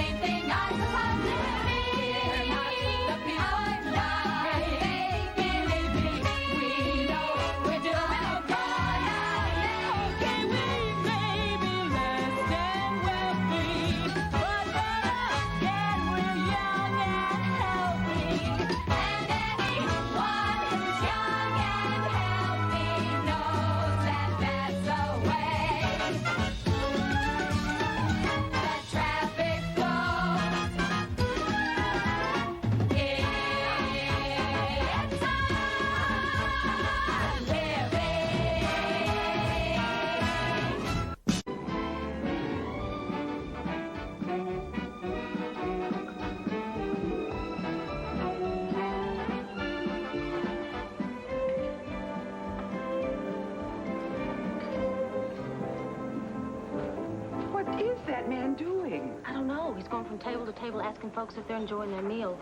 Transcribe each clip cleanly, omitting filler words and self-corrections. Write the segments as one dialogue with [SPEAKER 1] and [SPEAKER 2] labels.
[SPEAKER 1] main thing I suppose to be. We're not the people tonight. Believe me, we know we're doing okay.
[SPEAKER 2] Okay, we may be less than wealthy, but better yet, we're young and healthy.
[SPEAKER 1] And anyone who's young and healthy knows that that's the way. The traffic flows. It's our living.
[SPEAKER 3] What is that man doing?
[SPEAKER 4] I don't know. He's going from table to table asking folks if they're enjoying their meal.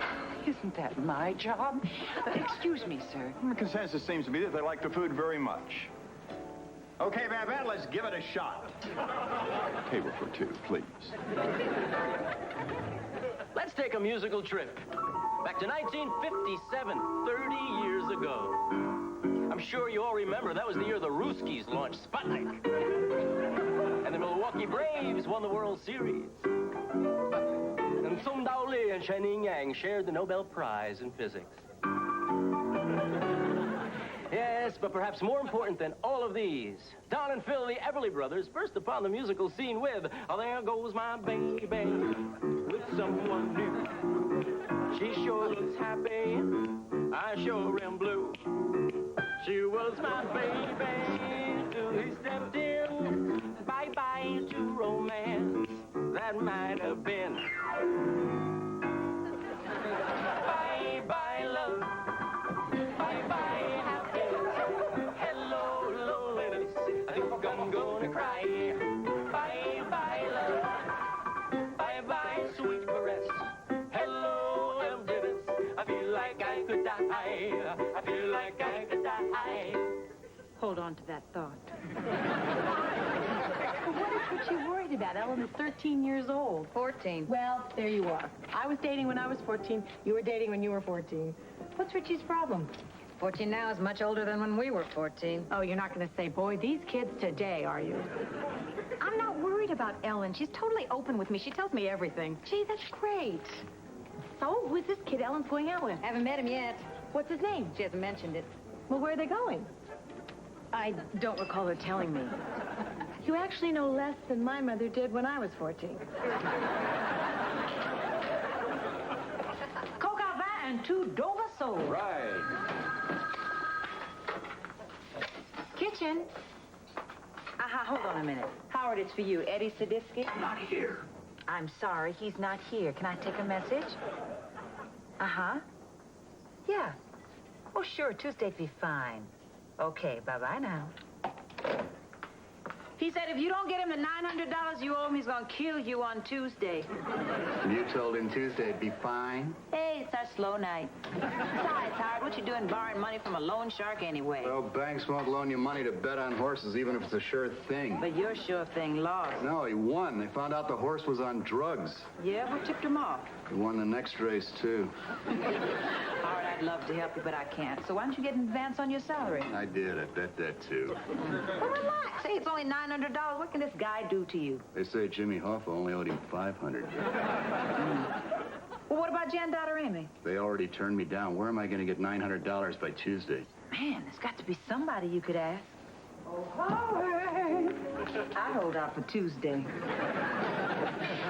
[SPEAKER 3] Isn't that my job? Excuse me, sir.
[SPEAKER 5] The consensus seems to be that they like the food very much. Okay, Babette, let's give it a shot. Table for two, please.
[SPEAKER 6] Let's take a musical trip. Back to 1957, 30 years ago. I'm sure you all remember that was the year the Ruskies launched Sputnik. And the Milwaukee Braves won the World Series. And Sung Dao Lee and Chen Yang shared the Nobel Prize in Physics. Yes, but perhaps more important than all of these, Don and Phil, the Everly Brothers, burst upon the musical scene with "Oh, There Goes My Baby with Someone New. She sure looks happy, I sure am blue. She was my baby till he stepped in. Bye-bye to romance, that might have been. Bye-bye love, bye-bye happiness. Hello, loneliness, I think I'm gonna cry. Bye-bye love, bye-bye sweet caress. Hello, emptiness, I feel like I could die. I feel like I could die.
[SPEAKER 4] Hold on to that thought. What is what you worried about? Ellen is 13 years old.
[SPEAKER 7] 14.
[SPEAKER 4] Well, there you are. I was dating when I was 14. You were dating when you were 14. What's Richie's problem?
[SPEAKER 7] 14 now is much older than when we were 14.
[SPEAKER 4] Oh, you're not going to say, boy, these kids today, are you? I'm not worried about Ellen. She's totally open with me. She tells me everything. Gee, that's great. So, who's this kid Ellen's going out with?
[SPEAKER 7] Haven't met him yet.
[SPEAKER 4] What's his name?
[SPEAKER 7] She hasn't mentioned it.
[SPEAKER 4] Well, where are they going?
[SPEAKER 7] I don't recall her telling me.
[SPEAKER 4] You actually know less than my mother did when I was 14. Coke au vin and 2 Dover soles.
[SPEAKER 5] Right.
[SPEAKER 4] Kitchen.
[SPEAKER 7] Aha, hold on a minute. Howard, it's for you. Eddie Sadisky?
[SPEAKER 5] Not here.
[SPEAKER 7] I'm sorry, he's not here. Can I take a message? Uh-huh. Yeah. Oh, sure, Tuesday'd be fine. Okay, bye-bye now. He said if you don't get him the $900 you owe him, he's gonna kill you on Tuesday.
[SPEAKER 8] You told him Tuesday'd be fine?
[SPEAKER 7] Hey, it's our slow night. Besides, Howard, what you doing borrowing money from a loan shark anyway?
[SPEAKER 8] Well, banks won't loan you money to bet on horses, even if it's a sure thing.
[SPEAKER 7] But your sure thing lost.
[SPEAKER 8] No, he won. They found out the horse was on drugs.
[SPEAKER 7] Yeah, what tipped him off?
[SPEAKER 8] He won the next race, too.
[SPEAKER 7] Howard, I'd love to help you, but I can't. So why don't you get an advance on your salary?
[SPEAKER 8] I did. I bet that, too.
[SPEAKER 7] Well, relax. Say, it's only $900. What can this guy do to you?
[SPEAKER 8] They say Jimmy Hoffa only owed him $500.
[SPEAKER 7] Well, what about Jan, Dot, or Amy?
[SPEAKER 8] They already turned me down. Where am I going to get $900 by Tuesday?
[SPEAKER 7] Man, there's got to be somebody you could ask. Oh, Howard. I hold out for Tuesday.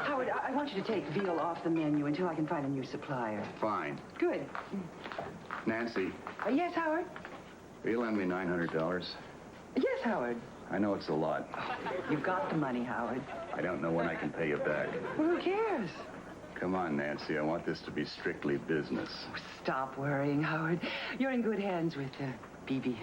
[SPEAKER 3] Howard, I want you to take veal off the menu until I can find a new supplier.
[SPEAKER 8] Fine.
[SPEAKER 3] Good.
[SPEAKER 8] Nancy,
[SPEAKER 3] Yes, Howard?
[SPEAKER 8] will you lend me $900?
[SPEAKER 3] Yes, Howard.
[SPEAKER 8] I know it's a lot.
[SPEAKER 3] You've got the money, Howard.
[SPEAKER 8] I don't know when I can pay you back.
[SPEAKER 3] Well, who cares?
[SPEAKER 8] Come on, Nancy. I want this to be strictly business.
[SPEAKER 3] Stop worrying, Howard. You're in good hands with BB.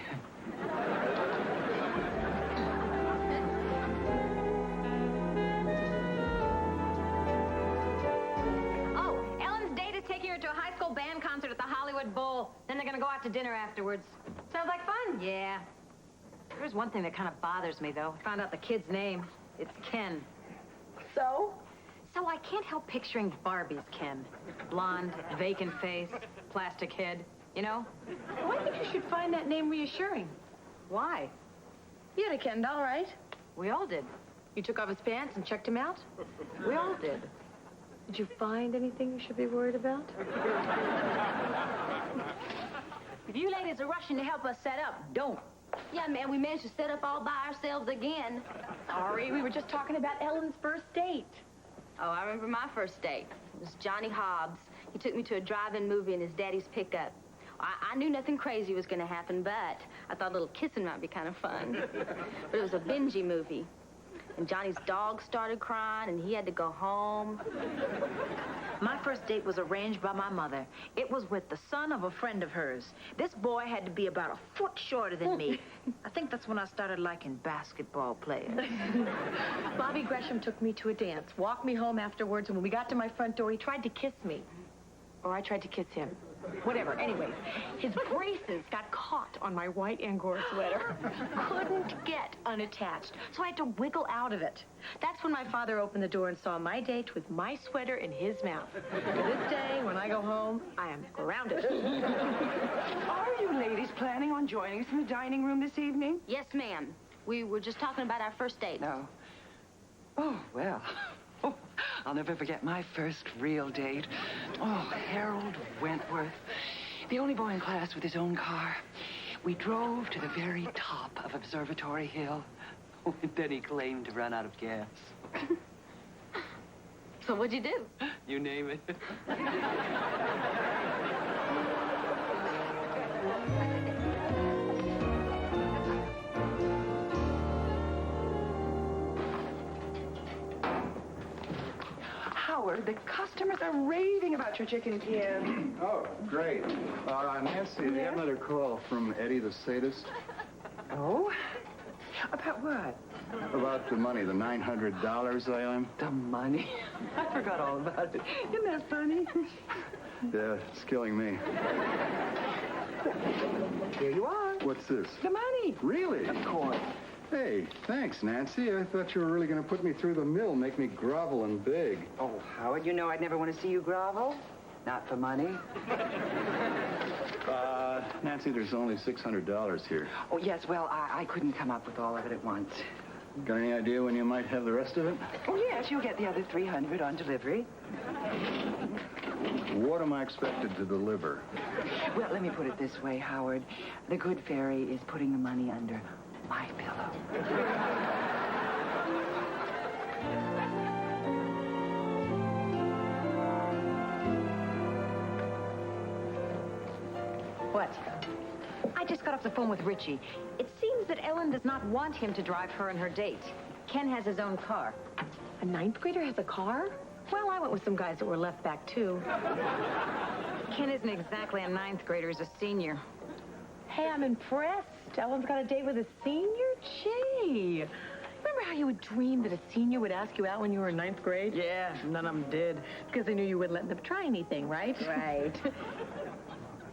[SPEAKER 4] Oh, Ellen's date is taking her to a high school band concert at the Hollywood Bowl. Then they're going to go out to dinner afterwards. Sounds like fun. Yeah. There's one thing that kind of bothers me, though. I found out the kid's name. It's Ken.
[SPEAKER 3] So?
[SPEAKER 4] So I can't help picturing Barbie's Ken. Blonde, vacant face, plastic head, you know?
[SPEAKER 9] Well, I think you should find that name reassuring.
[SPEAKER 4] Why?
[SPEAKER 9] You had a Ken doll, right?
[SPEAKER 4] We all did.
[SPEAKER 9] You took off his pants and checked him out?
[SPEAKER 4] We all did.
[SPEAKER 9] Did you find anything you should be worried about?
[SPEAKER 7] If you ladies are rushing to help us set up, don't.
[SPEAKER 1] Yeah, man, we managed to set up all by ourselves again.
[SPEAKER 9] Sorry, we were just talking about Ellen's first date.
[SPEAKER 1] Oh, I remember my first date. It was Johnny Hobbs. He took me to a drive-in movie in his daddy's pickup. I knew nothing crazy was going to happen, but I thought a little kissing might be kind of fun. But it was a Benji movie. And Johnny's dog started crying, and he had to go home.
[SPEAKER 7] My first date was arranged by my mother. It was with the son of a friend of hers. This boy had to be about a foot shorter than me. I think that's when I started liking basketball players.
[SPEAKER 9] Bobby Gresham took me to a dance, walked me home afterwards, and when we got to my front door, he tried to kiss me. Or I tried to kiss him. Whatever. Anyways, his braces got caught on my white Angora sweater. Couldn't get unattached, so I had to wiggle out of it. That's when my father opened the door and saw my date with my sweater in his mouth. To this day, when I go home, I am grounded.
[SPEAKER 3] Are you ladies planning on joining us in the dining room this evening?
[SPEAKER 1] Yes, ma'am. We were just talking about our first date.
[SPEAKER 3] No. Oh, well. Oh, I'll never forget my first real date. Oh, Harold Wentworth. The only boy in class with his own car. We drove to the very top of Observatory Hill. Oh, and then he claimed to run out of gas.
[SPEAKER 1] So what'd you do?
[SPEAKER 3] You name it. Howard, the customers are raving about your chicken can.
[SPEAKER 8] Oh, great. Nancy, do you have another call from Eddie the sadist?
[SPEAKER 3] Oh? About what?
[SPEAKER 8] About the money, the $900 I owe him?
[SPEAKER 3] The money. I forgot all about it. Isn't that funny?
[SPEAKER 8] Yeah, it's killing me.
[SPEAKER 3] Here you are.
[SPEAKER 8] What's this?
[SPEAKER 3] The money.
[SPEAKER 8] Really?
[SPEAKER 3] Of course.
[SPEAKER 8] Hey, thanks, Nancy. I thought you were really going to put me through the mill, make me grovel and beg.
[SPEAKER 3] Oh, Howard, you know I'd never want to see you grovel. Not for money.
[SPEAKER 8] Nancy, there's only $600 here.
[SPEAKER 3] Oh, yes, well, I couldn't come up with all of it at once.
[SPEAKER 8] Got any idea when you might have the rest of it?
[SPEAKER 3] Oh, yes, you'll get the other $300 on delivery.
[SPEAKER 8] What am I expected to deliver?
[SPEAKER 3] Well, let me put it this way, Howard. The good fairy is putting the money under my pillow.
[SPEAKER 4] What? I just got off the phone with Richie. It seems that Ellen does not want him to drive her on her date. Ken has his own car.
[SPEAKER 9] A ninth grader has a car? Well, I went with some guys that were left back, too.
[SPEAKER 4] Ken isn't exactly a ninth grader, he's a senior.
[SPEAKER 9] Hey, I'm impressed. Ellen's got a date with a senior? Gee. Remember how you would dream that a senior would ask you out when you were in ninth grade?
[SPEAKER 3] Yeah, none of them did.
[SPEAKER 9] Because they knew you wouldn't let them try anything, right?
[SPEAKER 7] Right.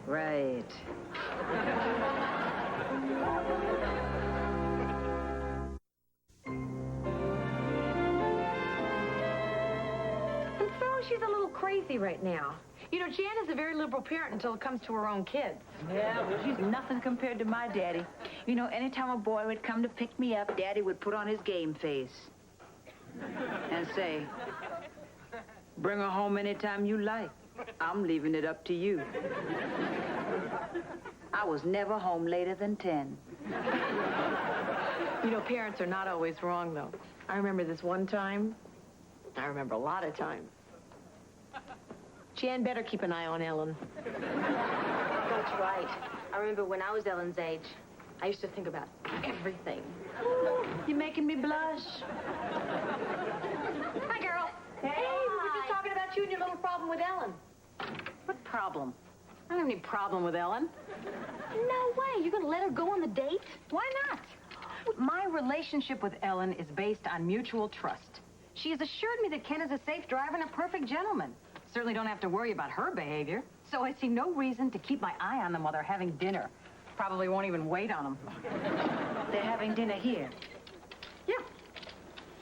[SPEAKER 7] Right.
[SPEAKER 4] And so she's a little crazy right now. You know, Jan is a very liberal parent until it comes to her own kids.
[SPEAKER 7] Yeah, well, she's nothing compared to my daddy. You know, anytime a boy would come to pick me up, Daddy would put on his game face and say, "Bring her home anytime you like. I'm leaving it up to you." I was never home later than 10.
[SPEAKER 9] You know, parents are not always wrong, though. I remember this one time. I remember a lot of times. Jan better keep an eye on Ellen.
[SPEAKER 1] That's right. I remember when I was Ellen's age.
[SPEAKER 9] I used to think about everything.
[SPEAKER 7] You're making me blush.
[SPEAKER 4] Hi, girl.
[SPEAKER 9] Hey, we were just talking about you and your little problem with Ellen.
[SPEAKER 4] What problem? I don't have any problem with Ellen.
[SPEAKER 1] No way. You're going to let her go on the date?
[SPEAKER 4] Why not? My relationship with Ellen is based on mutual trust. She has assured me that Ken is a safe driver and a perfect gentleman. Certainly don't have to worry about her behavior. So I see no reason to keep my eye on them while they're having dinner. Probably won't even wait on them.
[SPEAKER 7] They're having dinner here.
[SPEAKER 9] Yeah.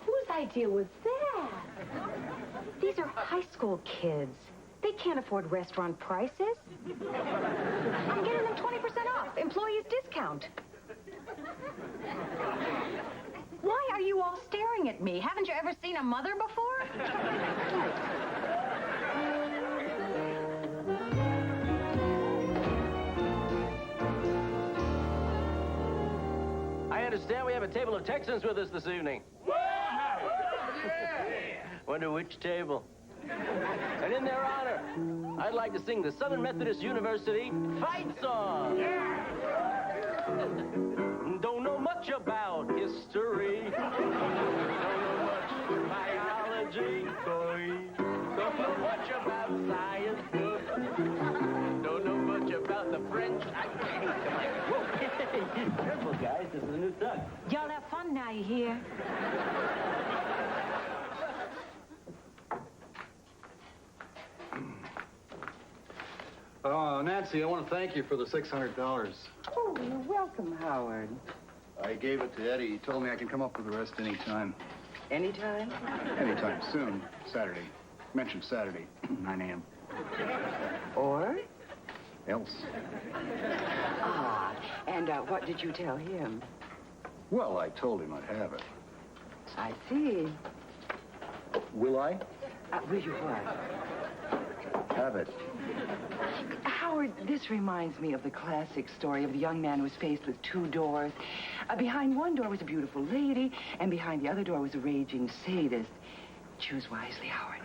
[SPEAKER 9] Whose idea was that?
[SPEAKER 4] These are high school kids. They can't afford restaurant prices. I'm getting them 20% off. Employees discount. Why are you all staring at me? Haven't you ever seen a mother before?
[SPEAKER 6] I understand we have a table of Texans with us this evening. Wonder which table. And in their honor, I'd like to sing the Southern Methodist University fight song. Don't know much about history. Don't know much biology. Don't know much about science. Don't know much about the French. Whoa. Careful, guys. This is a new duck.
[SPEAKER 4] Y'all have fun now, you hear?
[SPEAKER 8] Nancy, I want to thank you for the $600.
[SPEAKER 3] Oh, you're welcome, Howard.
[SPEAKER 8] I gave it to Eddie. He told me I can come up with the rest anytime.
[SPEAKER 3] Anytime?
[SPEAKER 8] Anytime soon. Saturday. Mentioned Saturday, 9 a.m.
[SPEAKER 3] Or?
[SPEAKER 8] Else.
[SPEAKER 3] Ah, and what did you tell him?
[SPEAKER 8] Well, I told him I'd have it.
[SPEAKER 3] I see.
[SPEAKER 8] Will I?
[SPEAKER 3] Will you what?
[SPEAKER 8] Have it.
[SPEAKER 3] Howard, this reminds me of the classic story of the young man who was faced with two doors. Behind one door was a beautiful lady, and behind the other door was a raging sadist. Choose wisely, Howard.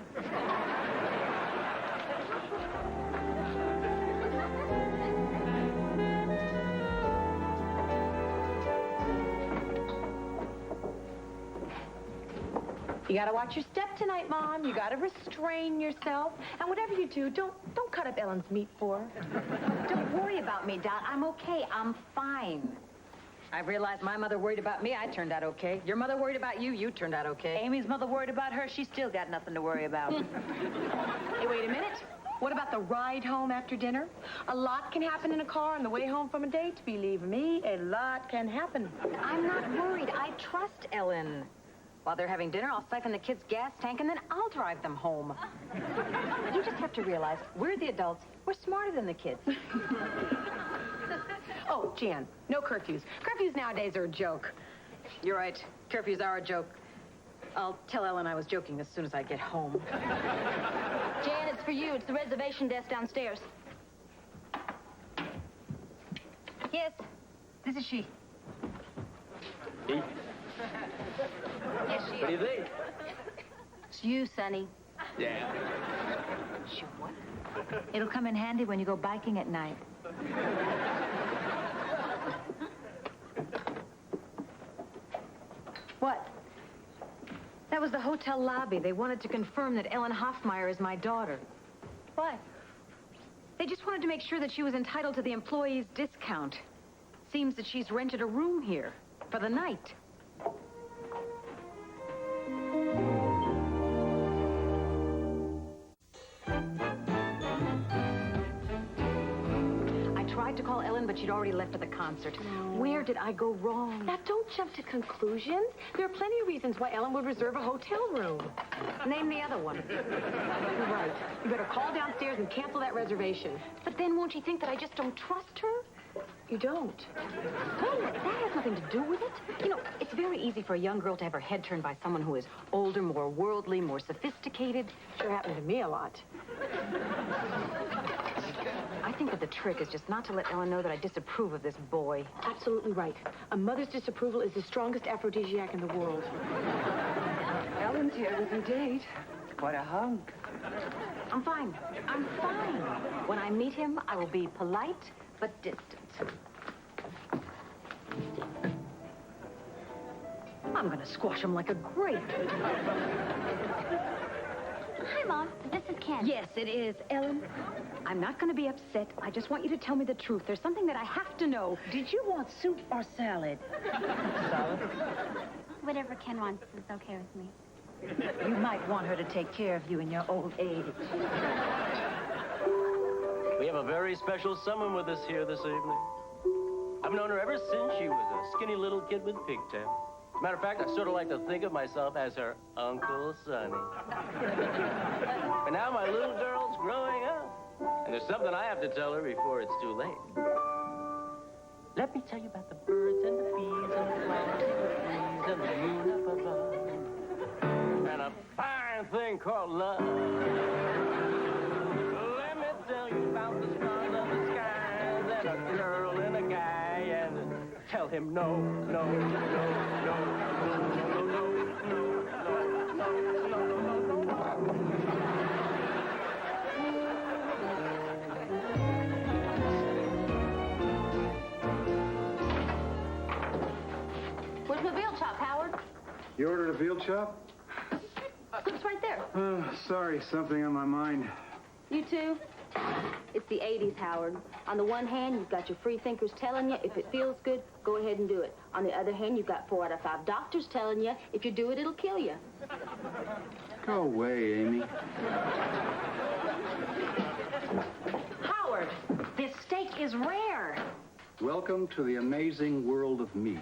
[SPEAKER 9] You gotta watch your step tonight, Mom. You gotta restrain yourself. And whatever you do, don't cut up Ellen's meat for her.
[SPEAKER 4] Don't worry about me, Dot. I'm okay. I'm fine. I realized my mother worried about me. I turned out okay. Your mother worried about you. You turned out okay.
[SPEAKER 7] Amy's mother worried about her. She's still got nothing to worry about.
[SPEAKER 9] Hey, wait a minute. What about the ride home after dinner? A lot can happen in a car on the way home from a date. Believe me, a lot can happen.
[SPEAKER 4] I'm not worried. I trust Ellen. While they're having dinner, I'll siphon the kids' gas tank, and then I'll drive them home. You just have to realize, we're the adults. We're smarter than the kids.
[SPEAKER 9] Oh, Jan, no curfews. Curfews nowadays are a joke.
[SPEAKER 4] You're right. Curfews are a joke. I'll tell Ellen I was joking as soon as I get home.
[SPEAKER 1] Jan, it's for you. It's the reservation desk downstairs.
[SPEAKER 4] Yes, this is she.
[SPEAKER 6] Hey,
[SPEAKER 4] Yes, she
[SPEAKER 6] what do
[SPEAKER 4] is.
[SPEAKER 6] you think?
[SPEAKER 1] It's you, Sonny.
[SPEAKER 6] Yeah.
[SPEAKER 4] She what?
[SPEAKER 7] It'll come in handy when you go biking at night.
[SPEAKER 4] What? That was the hotel lobby. They wanted to confirm that Ellen Hoffmeyer is my daughter.
[SPEAKER 9] Why?
[SPEAKER 4] They just wanted to make sure that she was entitled to the employee's discount. Seems that she's rented a room here for the night. I tried to call Ellen, but she'd already left for the concert. Where did I go wrong?
[SPEAKER 9] Now, don't jump to conclusions. There are plenty of reasons why Ellen would reserve a hotel room.
[SPEAKER 4] Name the other one.
[SPEAKER 9] You're right. You better call downstairs and cancel that reservation.
[SPEAKER 4] But then won't she think that I just don't trust her?
[SPEAKER 9] You don't.
[SPEAKER 4] Well, that has nothing to do with it. You know, it's very easy for a young girl to have her head turned by someone who is older, more worldly, more sophisticated.
[SPEAKER 9] Sure happened to me a lot.
[SPEAKER 4] I think that the trick is just not to let Ellen know that I disapprove of this boy.
[SPEAKER 9] Absolutely right. A mother's disapproval is the strongest aphrodisiac in the world.
[SPEAKER 3] Ellen's here with her date. What a hunk.
[SPEAKER 4] I'm fine. I'm fine. When I meet him, I will be polite but distant. I'm gonna squash him like a grape.
[SPEAKER 1] Hi, Mom. This is Ken.
[SPEAKER 4] Yes, it is, Ellen. I'm not gonna be upset. I just want you to tell me the truth. There's something that I have to know.
[SPEAKER 7] Did you want soup or salad? Salad.
[SPEAKER 1] Whatever Ken wants is okay with me.
[SPEAKER 7] You might want her to take care of you in your old age.
[SPEAKER 6] We have a very special someone with us here this evening. I've known her ever since she was a skinny little kid with pigtails. Matter of fact, I sort of like to think of myself as her Uncle Sonny. And now my little girl's growing up. And there's something I have to tell her before it's too late. Let me tell you about the birds and the bees and the flowers and the trees and the moon up above. And a fine thing called love. Let me tell you about the stars and the skies and a girl and a guy and tell him no, no, no, no, no, no, no, no, no, no, no, no, no.
[SPEAKER 1] Where's my veal chop, Howard?
[SPEAKER 8] You ordered a veal chop?
[SPEAKER 1] It's right there.
[SPEAKER 8] Sorry, something on my mind.
[SPEAKER 1] You too? It's the 80s, Howard. On the one hand, you've got your free thinkers telling you if it feels good, go ahead and do it. On the other hand, you've got 4 out of 5 doctors telling you if you do it, it'll kill you.
[SPEAKER 8] Go away, Amy.
[SPEAKER 4] Howard, this steak is rare.
[SPEAKER 8] Welcome to the amazing world of meat.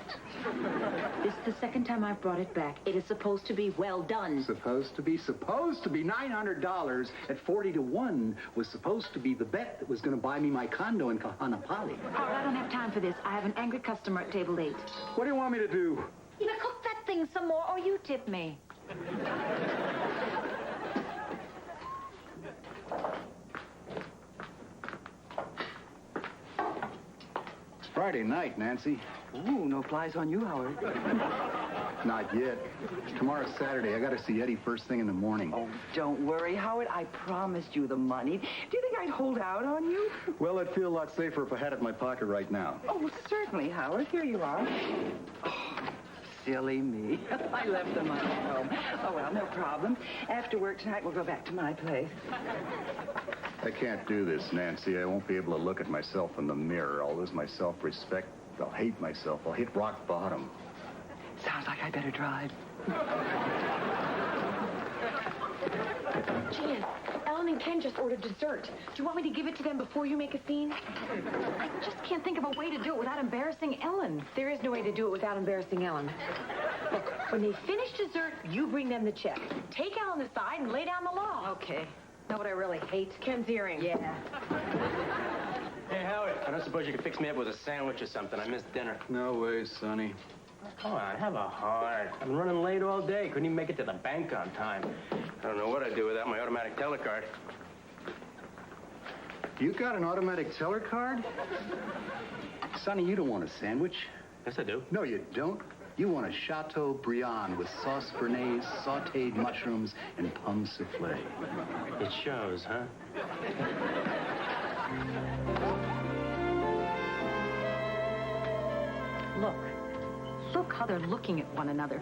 [SPEAKER 7] This is the second time I've brought it back. It is supposed to be well done.
[SPEAKER 8] Supposed to be $900 at 40 to 1 was supposed to be the bet that was going to buy me my condo in Kahanapali.
[SPEAKER 7] Howard, I don't have time for this. I have an angry customer at table 8.
[SPEAKER 8] What do you want me to do?
[SPEAKER 7] Either cook that thing some more or you tip me.
[SPEAKER 8] It's Friday night, Nancy.
[SPEAKER 3] Ooh, no flies on you, Howard.
[SPEAKER 8] Not yet. Tomorrow's Saturday. I got to see Eddie first thing in the morning.
[SPEAKER 3] Oh, don't worry, Howard. I promised you the money. Do you think I'd hold out on you?
[SPEAKER 8] Well, I'd feel a lot safer if I had it in my pocket right now.
[SPEAKER 3] Oh, certainly, Howard. Here you are. Oh, silly me. I left the money at home. Oh, well, no problem. After work tonight, we'll go back to my place.
[SPEAKER 8] I can't do this, Nancy. I won't be able to look at myself in the mirror. I'll lose my self-respect. I'll hate myself. I'll hit rock bottom.
[SPEAKER 3] Sounds like I better drive.
[SPEAKER 9] Jan, Ellen and Ken just ordered dessert. Do you want me to give it to them before you make a scene?
[SPEAKER 4] I just can't think of a way to do it without embarrassing Ellen.
[SPEAKER 9] There is no way to do it without embarrassing Ellen. Look, when they finish dessert, you bring them the check. Take Ellen aside and lay down the law.
[SPEAKER 4] Okay. Know what I really hate?
[SPEAKER 9] Ken's earring.
[SPEAKER 4] Yeah.
[SPEAKER 6] Hey, Howard, I don't suppose you could fix me up with a sandwich or something. I missed dinner.
[SPEAKER 8] No way, Sonny.
[SPEAKER 6] Come on, have a heart. I've been running late all day. Couldn't even make it to the bank on time. I don't know what I'd do without my automatic teller card.
[SPEAKER 8] You got an automatic teller card? Sonny, you don't want a sandwich.
[SPEAKER 6] Yes, I do.
[SPEAKER 8] No, you don't. You want a Chateaubriand with sauce béarnaise, sautéed mushrooms, and pomme soufflé.
[SPEAKER 6] It shows, huh?
[SPEAKER 4] Look how they're looking at one another.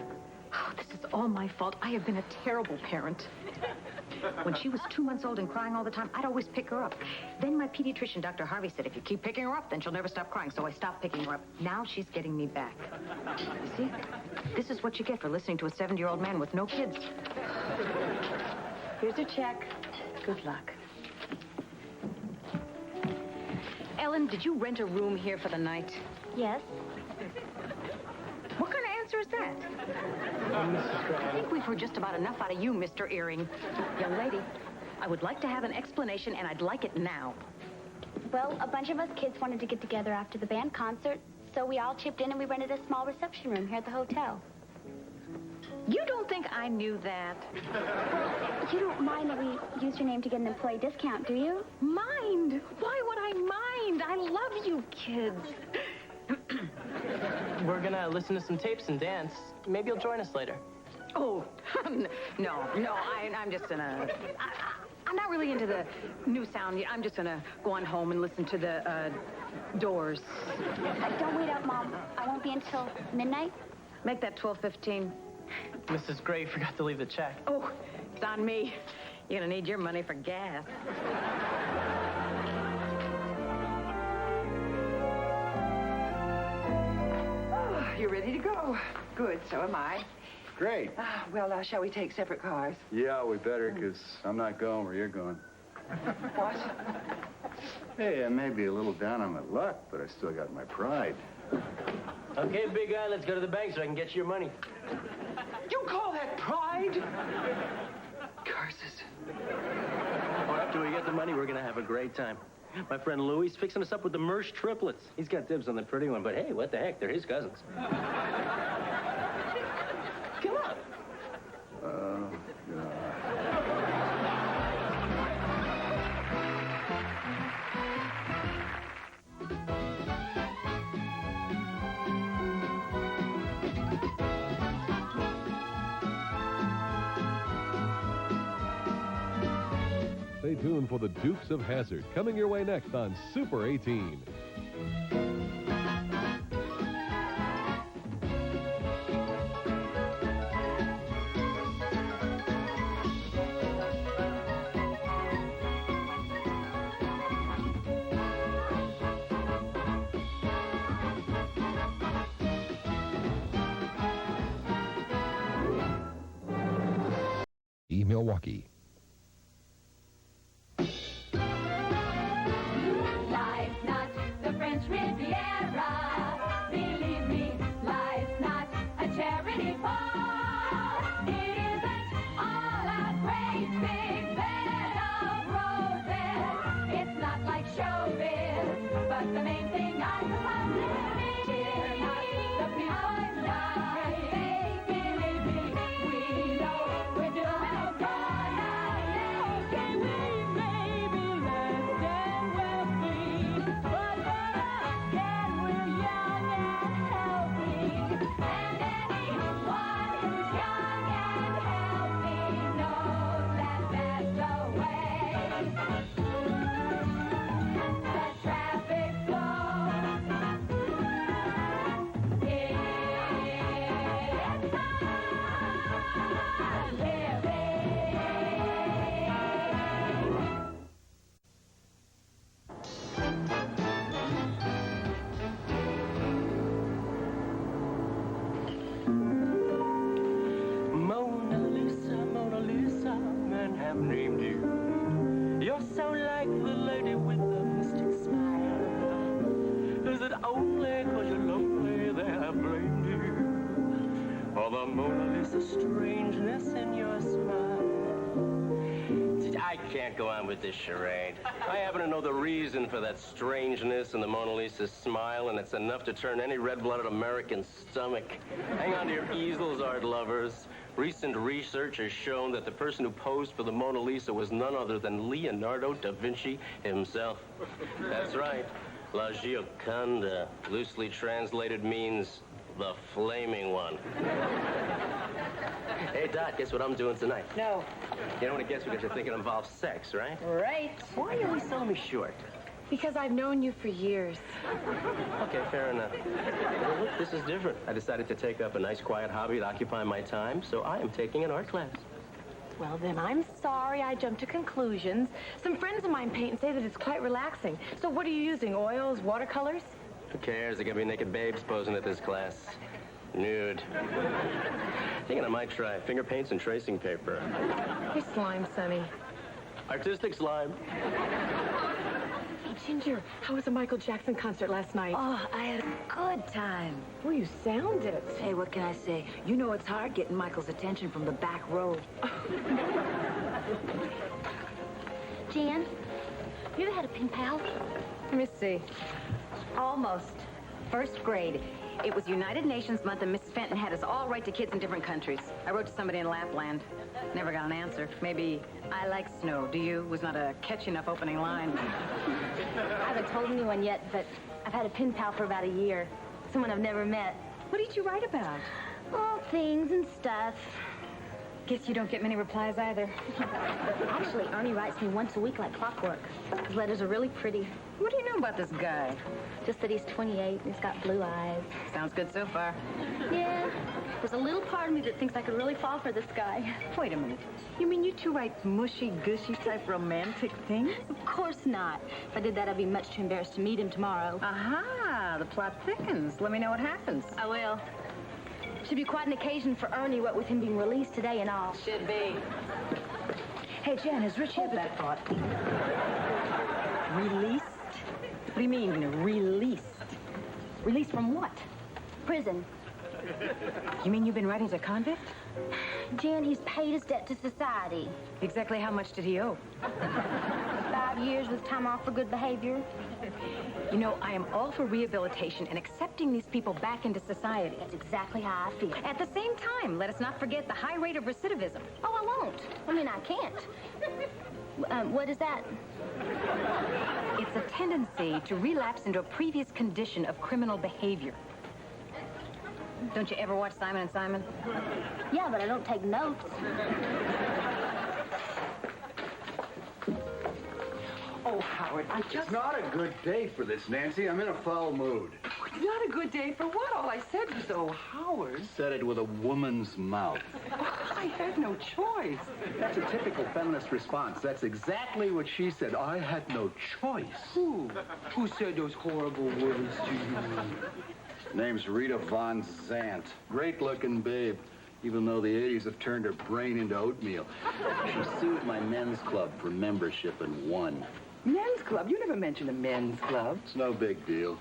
[SPEAKER 4] Oh, this is all my fault. I have been a terrible parent. When she was 2 months old and crying all the time, I'd always pick her up. Then my pediatrician, Dr. Harvey, said, if you keep picking her up, then she'll never stop crying. So I stopped picking her up. Now she's getting me back. You see? This is what you get for listening to a 70-year-old man with no kids. Here's a check. Good luck. Ellen, did you rent a room here for the night?
[SPEAKER 1] Yes?
[SPEAKER 4] What kind of answer is that? I think we've heard just about enough out of you, Mr. Earring. Young lady, I would like to have an explanation, and I'd like it now.
[SPEAKER 10] Well, a bunch of us kids wanted to get together after the band concert, so we all chipped in and we rented a small reception room here at the hotel.
[SPEAKER 4] You don't think I knew that?
[SPEAKER 10] You don't mind that we used your name to get an employee discount, do you?
[SPEAKER 4] Mind? Why would I mind? I love you kids.
[SPEAKER 6] We're gonna listen to some tapes and dance. Maybe you'll join us later.
[SPEAKER 4] Oh, no, I'm just gonna... I'm not really into the new sound. I'm just gonna go on home and listen to the, Doors.
[SPEAKER 10] Don't wait up, Mom. I won't be until midnight.
[SPEAKER 4] Make that 12:15.
[SPEAKER 6] Mrs. Gray forgot to leave the check.
[SPEAKER 4] Oh, it's on me. You're gonna need your money for gas.
[SPEAKER 3] Oh, you're ready to go. Good, so am I.
[SPEAKER 8] Great.
[SPEAKER 3] Well, shall we take separate cars?
[SPEAKER 8] Yeah, we better, because I'm not going where you're going.
[SPEAKER 3] What?
[SPEAKER 8] Hey, I may be a little down on my luck, but I still got my pride.
[SPEAKER 6] Okay, big guy, let's go to the bank so I can get you your money.
[SPEAKER 3] You call that pride? Curses.
[SPEAKER 6] Well, after we get the money, we're gonna have a great time. My friend Louie's fixing us up with the Mersch triplets. He's got dibs on the pretty one, but hey, what the heck? They're his cousins. Come on.
[SPEAKER 11] Stay tuned for the Dukes of Hazzard, coming your way next on Super 18. Milwaukee.
[SPEAKER 2] Life's not the French Riviera. Believe me, life's not a charity ball. It isn't all a great big bed of roses. It's not like showbiz, but the main thing I suppose is cheer not the people die. Believe me, we know we're doing okay. Okay, we may be less than wealthy, but again we're young and healthy. And anyone who's young and healthy knows that that's the way. The traffic flow
[SPEAKER 6] Mona Lisa, men have named you. You're so like the lady with the mystic smile. Is it only 'cause you're lonely they have blamed you? Or the Mona Lisa strangeness in your smile? I can't go on with this charade. I happen to know the reason for that strangeness in the Mona Lisa's smile, and it's enough to turn any red-blooded American's stomach. Hang on to your easels, art lovers. Recent research has shown that the person who posed for the Mona Lisa was none other than Leonardo da Vinci himself. That's right. La Gioconda, loosely translated, means the flaming one. Hey, Dot, guess what I'm doing tonight?
[SPEAKER 9] No.
[SPEAKER 6] You don't want to guess because you're thinking it involves sex, right?
[SPEAKER 9] Right.
[SPEAKER 6] Why are you always selling me short?
[SPEAKER 9] Because I've known you for years.
[SPEAKER 6] Okay, fair enough. Well, look, this is different. I decided to take up a nice, quiet hobby to occupy my time, so I am taking an art class.
[SPEAKER 9] Well, then I'm sorry I jumped to conclusions. Some friends of mine paint and say that it's quite relaxing. So what are you using, oils, watercolors?
[SPEAKER 6] Who cares? There are gonna be naked babes posing at this class. Nude. Thinking I might try finger paints and tracing paper.
[SPEAKER 9] Your slime, Sonny.
[SPEAKER 6] Artistic slime.
[SPEAKER 9] Hey, Ginger, how was the Michael Jackson concert last night?
[SPEAKER 7] Oh, I had a good time.
[SPEAKER 9] Well, you sounded.
[SPEAKER 7] Hey, what can I say? You know it's hard getting Michael's attention from the back row.
[SPEAKER 1] Jan, you ever had a pen pal?
[SPEAKER 4] Let me see. Almost. First grade. It was United Nations Month, and Miss Fenton had us all write to kids in different countries. I wrote to somebody in Lapland. Never got an answer. Maybe, I like snow. Do you? Was not a catchy enough opening line.
[SPEAKER 1] I haven't told anyone yet, but I've had a pen pal for about a year. Someone I've never met.
[SPEAKER 4] What did you write about?
[SPEAKER 1] All things and stuff.
[SPEAKER 4] Guess you don't get many replies either.
[SPEAKER 1] Actually, Ernie writes me once a week like clockwork. His letters are really pretty.
[SPEAKER 4] What do you know about this guy?
[SPEAKER 1] Just that he's 28 and he's got blue eyes.
[SPEAKER 4] Sounds good so far.
[SPEAKER 1] Yeah, there's a little part of me that thinks I could really fall for this guy.
[SPEAKER 4] Wait a minute. You mean you two write mushy-gushy type romantic things?
[SPEAKER 1] Of course not. If I did that, I'd be much too embarrassed to meet him tomorrow.
[SPEAKER 4] Aha, the plot thickens. Let me know what happens.
[SPEAKER 1] I will. Should be quite an occasion for Ernie, what with him being released today and all.
[SPEAKER 4] Should be.
[SPEAKER 7] Hey, Jan, has Rich
[SPEAKER 4] Hold that thought. Released? What do you mean, released? Released from what?
[SPEAKER 10] Prison.
[SPEAKER 4] You mean you've been writing as a convict?
[SPEAKER 10] Jan, he's paid his debt to society.
[SPEAKER 4] Exactly how much did he owe?
[SPEAKER 10] 5 years with time off for good behavior.
[SPEAKER 4] You know, I am all for rehabilitation and accepting these people back into society.
[SPEAKER 10] That's exactly how I feel.
[SPEAKER 4] At the same time, let us not forget the high rate of recidivism.
[SPEAKER 10] Oh, I won't. I mean, I can't. What is that?
[SPEAKER 4] It's a tendency to relapse into a previous condition of criminal behavior. Don't you ever watch Simon & Simon?
[SPEAKER 10] Yeah, but I don't take notes.
[SPEAKER 8] Oh, Howard, It's not a good day for this, Nancy. I'm in a foul mood.
[SPEAKER 3] Not a good day for what? All I said was, oh, Howard.
[SPEAKER 8] Said it with a woman's mouth.
[SPEAKER 3] I had no choice.
[SPEAKER 8] That's a typical feminist response. That's exactly what she said. I had no choice.
[SPEAKER 3] Who? Who said those horrible words to you?
[SPEAKER 8] Name's Rita Von Zant. Great-looking babe, even though the 80s have turned her brain into oatmeal. She sued my men's club for membership and won.
[SPEAKER 3] Men's club? You never mentioned a men's club.
[SPEAKER 8] It's no big deal.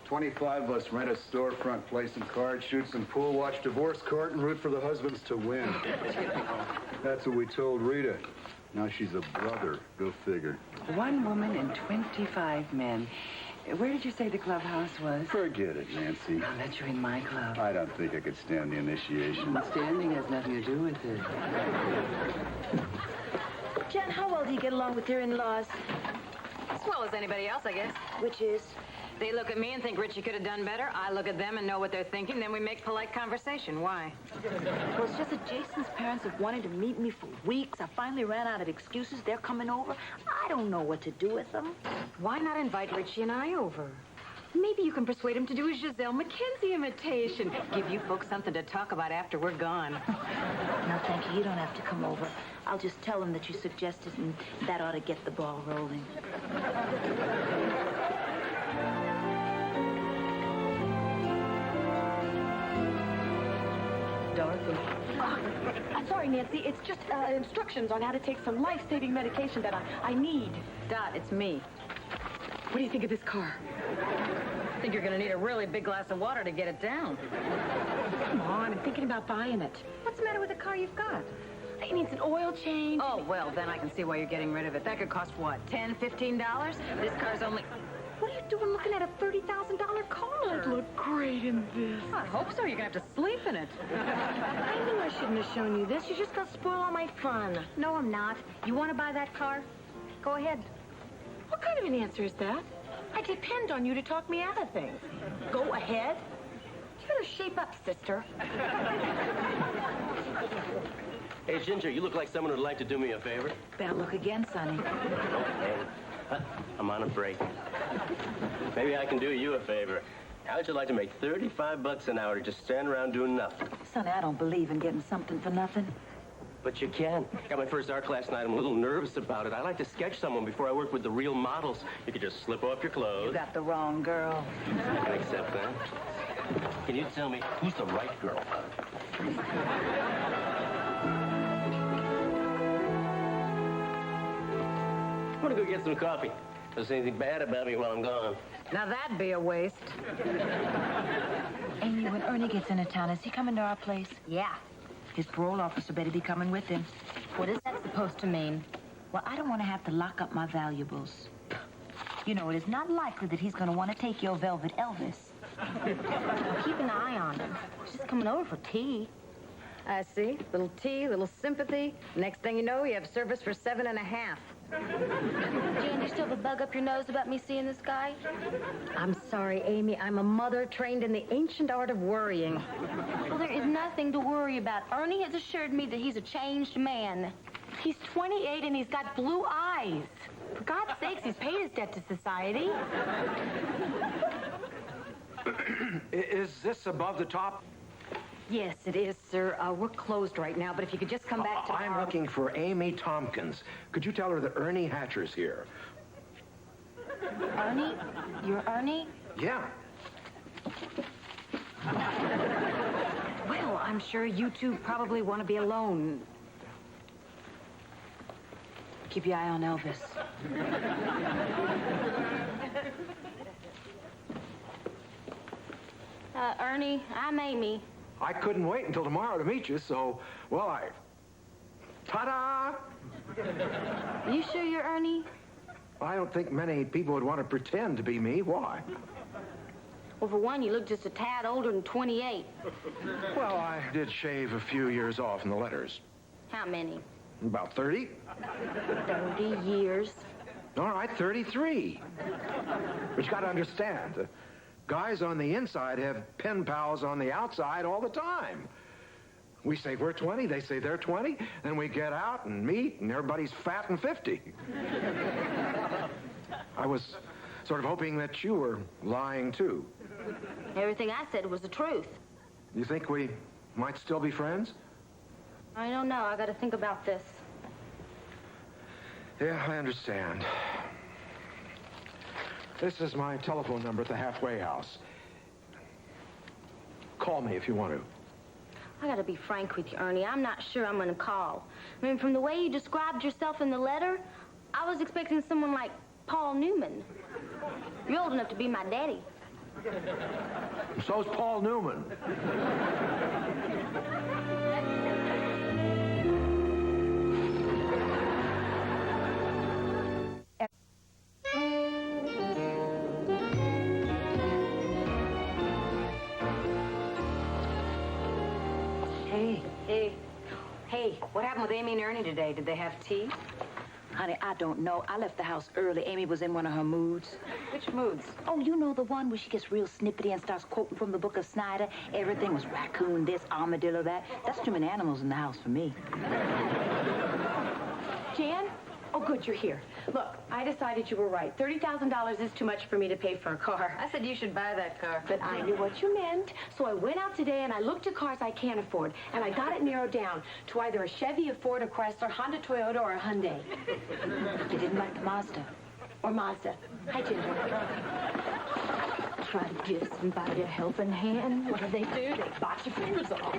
[SPEAKER 8] 25 of us rent a storefront, play some cards, shoot some pool, watch divorce court, and root for the husbands to win. That's what we told Rita. Now she's a brother. Go figure.
[SPEAKER 3] 1 woman and 25 men. Where did you say the clubhouse was?
[SPEAKER 8] Forget it, Nancy.
[SPEAKER 3] I'll let you in my club.
[SPEAKER 8] I don't think I could stand the initiation.
[SPEAKER 3] Standing has nothing to do with it.
[SPEAKER 9] Jan, how well do you get along with your in-laws?
[SPEAKER 4] As well as anybody else, I guess.
[SPEAKER 9] Which is?
[SPEAKER 4] They look at me and think Richie could have done better. I look at them and know what they're thinking. Then we make polite conversation. Why?
[SPEAKER 9] Well, it's just that Jason's parents have wanted to meet me for weeks. I finally ran out of excuses. They're coming over. I don't know what to do with them.
[SPEAKER 4] Why not invite Richie and I over? Maybe you can persuade him to do a Giselle McKenzie imitation. Give you folks something to talk about after we're gone.
[SPEAKER 9] No, thank you. You don't have to come over. I'll just tell him that you suggested, and that ought to get the ball rolling.
[SPEAKER 3] Dorothy.
[SPEAKER 9] I'm sorry, Nancy. It's just instructions on how to take some life-saving medication that I need.
[SPEAKER 4] Dot, it's me.
[SPEAKER 9] What do you think of this car?
[SPEAKER 4] I think you're going to need a really big glass of water to get it down.
[SPEAKER 9] Come on, I'm thinking about buying it.
[SPEAKER 4] What's the matter with the car you've got?
[SPEAKER 9] It needs an oil change.
[SPEAKER 4] Oh, well, then I can see why you're getting rid of it. That could cost, what, $10, $15? This car's only...
[SPEAKER 9] What are you doing looking at a $30,000 car? I'd look great in this.
[SPEAKER 4] I hope so. You're going to have to sleep in it.
[SPEAKER 9] I knew I shouldn't have shown you this. You're just going to spoil all my fun.
[SPEAKER 4] No, I'm not. You want to buy that car? Go ahead.
[SPEAKER 9] What kind of an answer is that? I depend on you to talk me out of things. Go ahead. You better shape up, sister.
[SPEAKER 6] Hey, Ginger, you look like someone who'd like to do me a favor.
[SPEAKER 7] Bad luck again, Sonny.
[SPEAKER 6] I'm on a break. Maybe I can do you a favor. How would you like to make $35 an hour to just stand around doing nothing?
[SPEAKER 7] Sonny, I don't believe in getting something for nothing.
[SPEAKER 6] But you can. Got my first art class tonight. I'm a little nervous about it. I like to sketch someone before I work with the real models. You could just slip off your clothes.
[SPEAKER 7] You got the wrong girl.
[SPEAKER 6] I can accept that. Can you tell me who's the right girl? I'm gonna go get some coffee. Don't say anything bad about me while I'm gone.
[SPEAKER 4] Now, that'd be a waste.
[SPEAKER 7] Amy, when Ernie gets into town, is he coming to our place?
[SPEAKER 10] Yeah.
[SPEAKER 7] His parole officer better be coming with him.
[SPEAKER 10] What is that supposed to mean?
[SPEAKER 7] Well, I don't want to have to lock up my valuables. You know, it is not likely that he's going to want to take your Velvet Elvis.
[SPEAKER 10] Keep an eye on him. She's coming over for tea.
[SPEAKER 4] I see. Little tea, little sympathy. Next thing you know, you have service for 7.5.
[SPEAKER 10] Jan, you still have a bug up your nose about me seeing this guy?
[SPEAKER 4] I'm sorry, Amy. I'm a mother trained in the ancient art of worrying.
[SPEAKER 10] Well, there is nothing to worry about. Ernie has assured me that he's a changed man. He's 28 and he's got blue eyes. For God's sakes, he's paid his debt to society.
[SPEAKER 12] Is this above the top?
[SPEAKER 4] Yes, it is, sir. We're closed right now, but if you could just come back tomorrow...
[SPEAKER 12] I'm looking for Amy Tompkins. Could you tell her that Ernie Hatcher's here?
[SPEAKER 10] Ernie? You're Ernie?
[SPEAKER 12] Yeah.
[SPEAKER 4] Well, I'm sure you two probably want to be alone.
[SPEAKER 7] Keep your eye on Elvis.
[SPEAKER 1] Ernie, I'm Amy.
[SPEAKER 12] I couldn't wait until tomorrow to meet you, so, well, ta-da!
[SPEAKER 1] Are you sure you're Ernie?
[SPEAKER 12] I don't think many people would want to pretend to be me. Why?
[SPEAKER 1] Well, for one, you look just a tad older than 28.
[SPEAKER 12] Well, I did shave a few years off in the letters.
[SPEAKER 1] How many?
[SPEAKER 12] About 30.
[SPEAKER 1] 30 years.
[SPEAKER 12] All right, 33. But you got to understand, guys on the inside have pen pals on the outside all the time. We say we're 20, they say they're 20, then we get out and meet, and everybody's fat and 50. I was sort of hoping that you were lying, too.
[SPEAKER 1] Everything I said was the truth.
[SPEAKER 12] You think we might still be friends?
[SPEAKER 1] I don't know. I got to think about this.
[SPEAKER 12] Yeah, I understand. This is my telephone number at the halfway house. Call me if you want to.
[SPEAKER 1] I got to be frank with you, Ernie. I'm not sure I'm going to call. I mean, from the way you described yourself in the letter, I was expecting someone like Paul Newman. You're old enough to be my daddy.
[SPEAKER 12] So's Paul Newman.
[SPEAKER 4] Hey, what happened with Amy and Ernie today? Did they have tea?
[SPEAKER 7] Honey, I don't know. I left the house early. Amy was in one of her moods.
[SPEAKER 4] Which moods?
[SPEAKER 7] Oh, you know the one where she gets real snippety and starts quoting from the book of Snyder. Everything was raccoon this, armadillo that. That's too many animals in the house for me.
[SPEAKER 9] Jan? Oh, good, you're here. Look, I decided you were right. $30,000 is too much for me to pay for a car.
[SPEAKER 4] I said you should buy that car.
[SPEAKER 9] But I knew what you meant, so I went out today and I looked at cars I can't afford, and I got it narrowed down to either a Chevy, a Ford, a Chrysler, Honda, Toyota, or a Hyundai.
[SPEAKER 7] You didn't like the Mazda?
[SPEAKER 9] Or Mazda. Hi, Ginger. Try to give somebody a helping hand. What do? They bite your fingers off.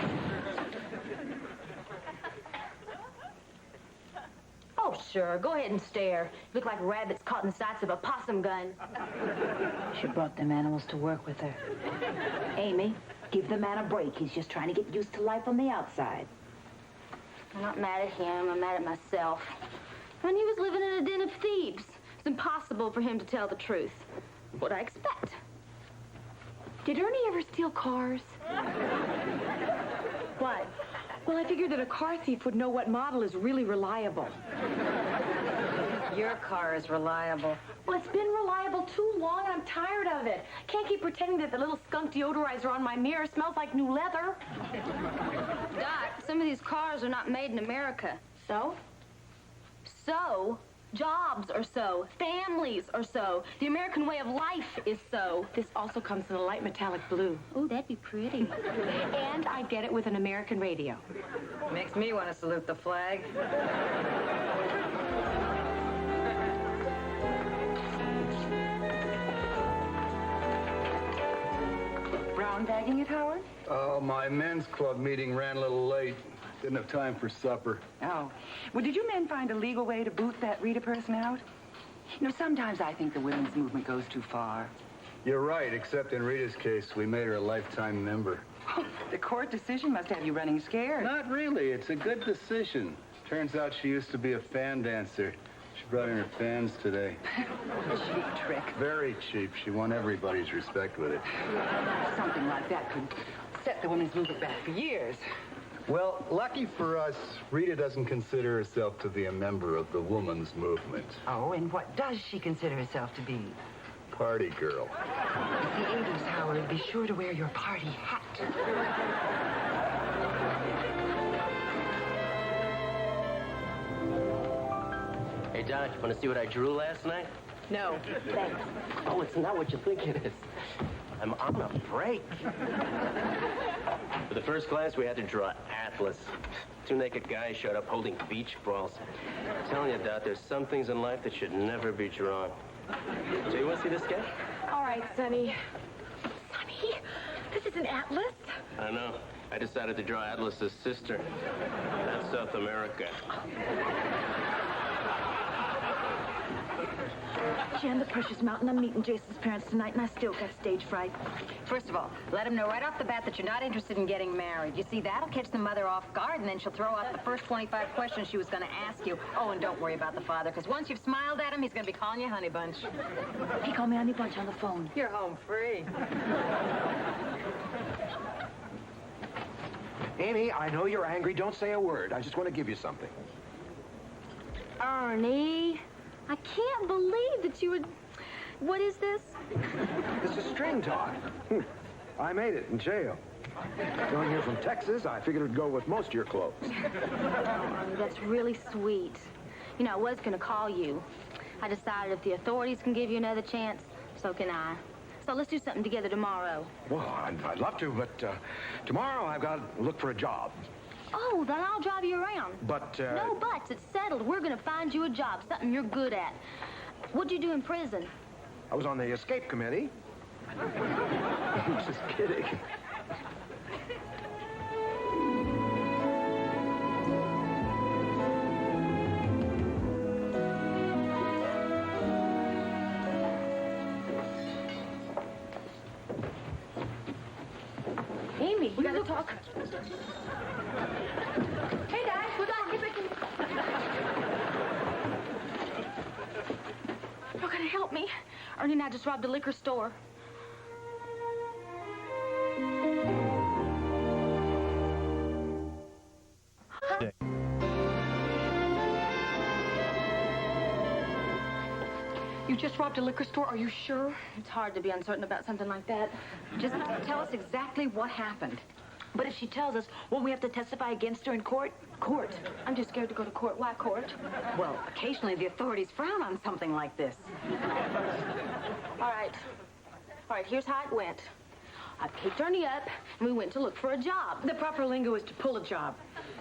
[SPEAKER 9] Oh, sure. Go ahead and stare. You look like rabbits caught in the sights of a possum gun.
[SPEAKER 7] She brought them animals to work with her. Amy, give the man a break. He's just trying to get used to life on the outside.
[SPEAKER 1] I'm not mad at him. I'm mad at myself. When he was living in a den of thieves, it's impossible for him to tell the truth. What'd I expect?
[SPEAKER 9] Did Ernie ever steal cars? What? Well, I figured that a car thief would know what model is really reliable.
[SPEAKER 4] Your car is reliable.
[SPEAKER 9] Well, it's been reliable too long, and I'm tired of it. Can't keep pretending that the little skunk deodorizer on my mirror smells like new leather.
[SPEAKER 1] Doc, some of these cars are not made in America.
[SPEAKER 9] So?
[SPEAKER 1] So? Jobs are so. Families are so. The American way of life is so.
[SPEAKER 9] This also comes in a light metallic blue.
[SPEAKER 1] Ooh, that'd be pretty.
[SPEAKER 9] And I get it with an American radio.
[SPEAKER 4] Makes me want to salute the flag.
[SPEAKER 7] Brown bagging it, Howard?
[SPEAKER 8] Oh, my men's club meeting ran a little late. Didn't have time for supper.
[SPEAKER 3] Oh. Well, did you men find a legal way to boot that Rita person out? You know, sometimes I think the women's movement goes too far.
[SPEAKER 8] You're right, except in Rita's case, we made her a lifetime member.
[SPEAKER 3] The court decision must have you running scared.
[SPEAKER 8] Not really. It's a good decision. Turns out she used to be a fan dancer. She brought in her fans today.
[SPEAKER 3] Cheap trick.
[SPEAKER 8] Very cheap. She won everybody's respect with it.
[SPEAKER 3] Something like that could set the women's movement back for years.
[SPEAKER 8] Well, lucky for us, Rita doesn't consider herself to be a member of the woman's movement.
[SPEAKER 3] Oh, and what does she consider herself to be?
[SPEAKER 8] Party girl.
[SPEAKER 3] It's the 80s, Howard. Be sure to wear your party hat.
[SPEAKER 6] Hey, Doc, want to see what I drew last night?
[SPEAKER 9] No, thanks.
[SPEAKER 6] Oh, it's not what you think it is. I'm on a break. For the first class, we had to draw Atlas. Two naked guys showed up holding beach balls. I'm telling you, Doc, there's some things in life that should never be drawn. So you want to see this sketch?
[SPEAKER 9] All right, Sonny. Sonny, this is an atlas?
[SPEAKER 6] I know. I decided to draw Atlas's sister. That's South America.
[SPEAKER 7] Jan, the Precious Mountain, I'm meeting Jason's parents tonight, and I still got stage fright.
[SPEAKER 4] First of all, let him know right off the bat that you're not interested in getting married. You see, that'll catch the mother off guard, and then she'll throw out the first 25 questions she was going to ask you. Oh, and don't worry about the father, because once you've smiled at him, he's going to be calling you Honey Bunch.
[SPEAKER 7] He called me Honey Bunch on the phone.
[SPEAKER 4] You're home free.
[SPEAKER 12] Amy, I know you're angry. Don't say a word. I just want to give you something.
[SPEAKER 1] Ernie, I can't believe that you would... What is this?
[SPEAKER 12] This is string talk. I made it in jail. Going here from Texas, I figured it'd go with most of your clothes.
[SPEAKER 1] Oh, that's really sweet. You know, I was going to call you. I decided if the authorities can give you another chance, so can I. So let's do something together tomorrow.
[SPEAKER 12] Well, I'd love to, but tomorrow I've got to look for a job.
[SPEAKER 1] Oh, then I'll drive you around.
[SPEAKER 12] But,
[SPEAKER 1] No buts. It's settled. We're going to find you a job, something you're good at. What'd you do in prison?
[SPEAKER 12] I was on the escape committee. Just kidding.
[SPEAKER 1] Amy, we gotta talk.
[SPEAKER 9] Hey, Dad, hold on. Get back in.
[SPEAKER 1] You're gonna help me. Ernie and I just robbed a liquor store.
[SPEAKER 9] You just robbed a liquor store? Are you sure?
[SPEAKER 1] It's hard to be uncertain about something like that.
[SPEAKER 4] Just tell us exactly what happened.
[SPEAKER 7] But if she tells us, won't we have to testify against her in court?
[SPEAKER 1] Court. I'm just scared to go to court. Why court?
[SPEAKER 4] Well, occasionally the authorities frown on something like this.
[SPEAKER 1] All right, here's how it went. I picked Ernie up, and we went to look for a job.
[SPEAKER 4] The proper lingo is to pull a job.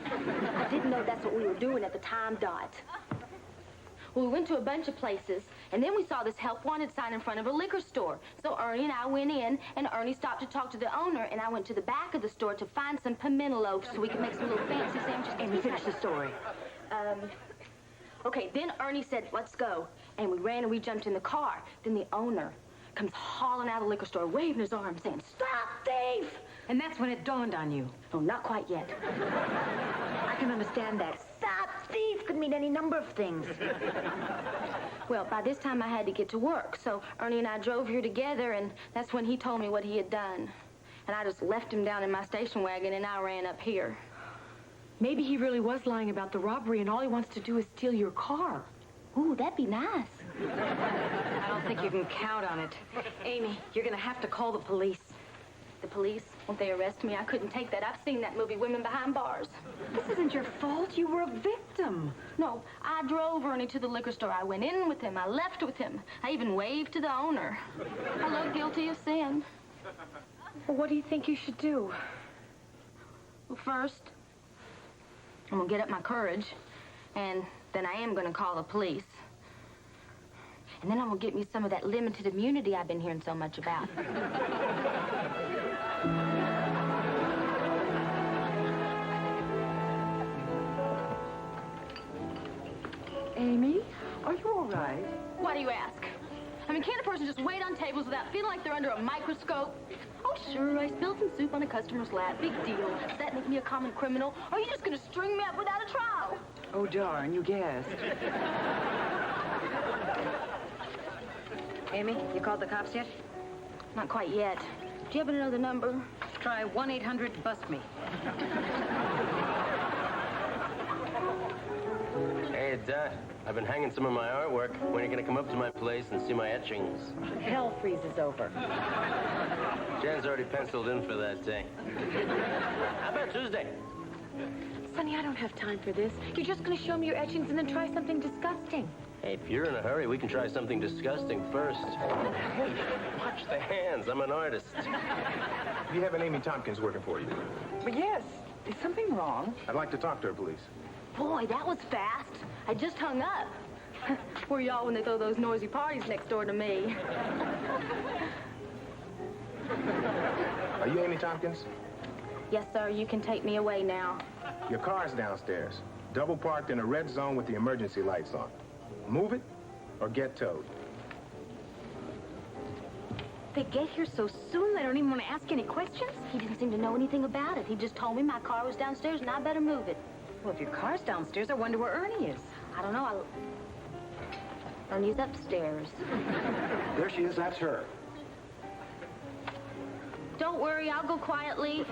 [SPEAKER 1] I didn't know that's what we were doing at the time, Dot. Well, we went to a bunch of places, and then we saw this help wanted sign in front of a liquor store. So Ernie and I went in, and Ernie stopped to talk to the owner, and I went to the back of the store to find some pimento loaves so we could make some little fancy sandwiches.
[SPEAKER 7] Amy, finish the story.
[SPEAKER 1] Okay, then Ernie said, let's go. And we ran and we jumped in the car. Then the owner comes hauling out of the liquor store, waving his arm, saying, stop, thief!
[SPEAKER 4] And that's when it dawned on you.
[SPEAKER 1] Oh, not quite yet.
[SPEAKER 7] I can understand that. Stop thief could mean any number of things.
[SPEAKER 1] Well, by this time I had to get to work, so Ernie and I drove here together, and that's when he told me what he had done. And I just left him down in my station wagon, and I ran up here.
[SPEAKER 9] Maybe he really was lying about the robbery, and all he wants to do is steal your car.
[SPEAKER 1] Ooh, that'd be nice.
[SPEAKER 4] I don't think you can count on it. Amy, you're going to have to call the police.
[SPEAKER 1] The police? Won't they arrest me? I couldn't take that. I've seen that movie, Women Behind Bars.
[SPEAKER 4] This isn't your fault. You were a victim.
[SPEAKER 1] No, I drove Ernie to the liquor store. I went in with him. I left with him. I even waved to the owner. I look guilty of sin.
[SPEAKER 9] Well, what do you think you should do?
[SPEAKER 1] Well, first, I'm gonna get up my courage, and then I am gonna call the police. And then I'm gonna get me some of that limited immunity I've been hearing so much about.
[SPEAKER 9] Amy, are you all right?
[SPEAKER 1] Why do you ask? I mean, can't a person just wait on tables without feeling like they're under a microscope? Oh, sure, I spilled some soup on a customer's lap. Big deal. Does that make me a common criminal? Or are you just gonna string me up without a trial?
[SPEAKER 3] Oh, darn, you guessed.
[SPEAKER 4] Amy, you called the cops yet?
[SPEAKER 1] Not quite yet. Do you happen to know the number?
[SPEAKER 4] Try 1-800-BUST-ME.
[SPEAKER 6] Hey, Dot. I've been hanging some of my artwork. When are you going to come up to my place and see my etchings?
[SPEAKER 7] Hell freezes over.
[SPEAKER 6] Jan's already penciled in for that day. How about Tuesday?
[SPEAKER 9] Sonny, I don't have time for this. You're just going to show me your etchings and then try something disgusting.
[SPEAKER 6] Hey, if you're in a hurry, we can try something disgusting first. Hey, watch the hands. I'm an artist.
[SPEAKER 12] You have an Amy Tompkins working for you.
[SPEAKER 7] But yes, is something wrong?
[SPEAKER 12] I'd like to talk to her, please.
[SPEAKER 1] Boy, that was fast. I just hung up. Where y'all when they throw those noisy parties next door to me?
[SPEAKER 12] Are you Amy Tompkins?
[SPEAKER 1] Yes, sir. You can take me away now.
[SPEAKER 12] Your car's downstairs, double parked in a red zone with the emergency lights on. Move it or get towed.
[SPEAKER 10] they get here so soon they don't even want to ask any questions?
[SPEAKER 1] He didn't seem to know anything about it. He just told me my car was downstairs and I better move it.
[SPEAKER 4] Well, if your car's downstairs, I wonder where Ernie is.
[SPEAKER 1] I don't know. Ernie's upstairs.
[SPEAKER 12] There she is. That's her.
[SPEAKER 1] Don't worry, I'll go quietly.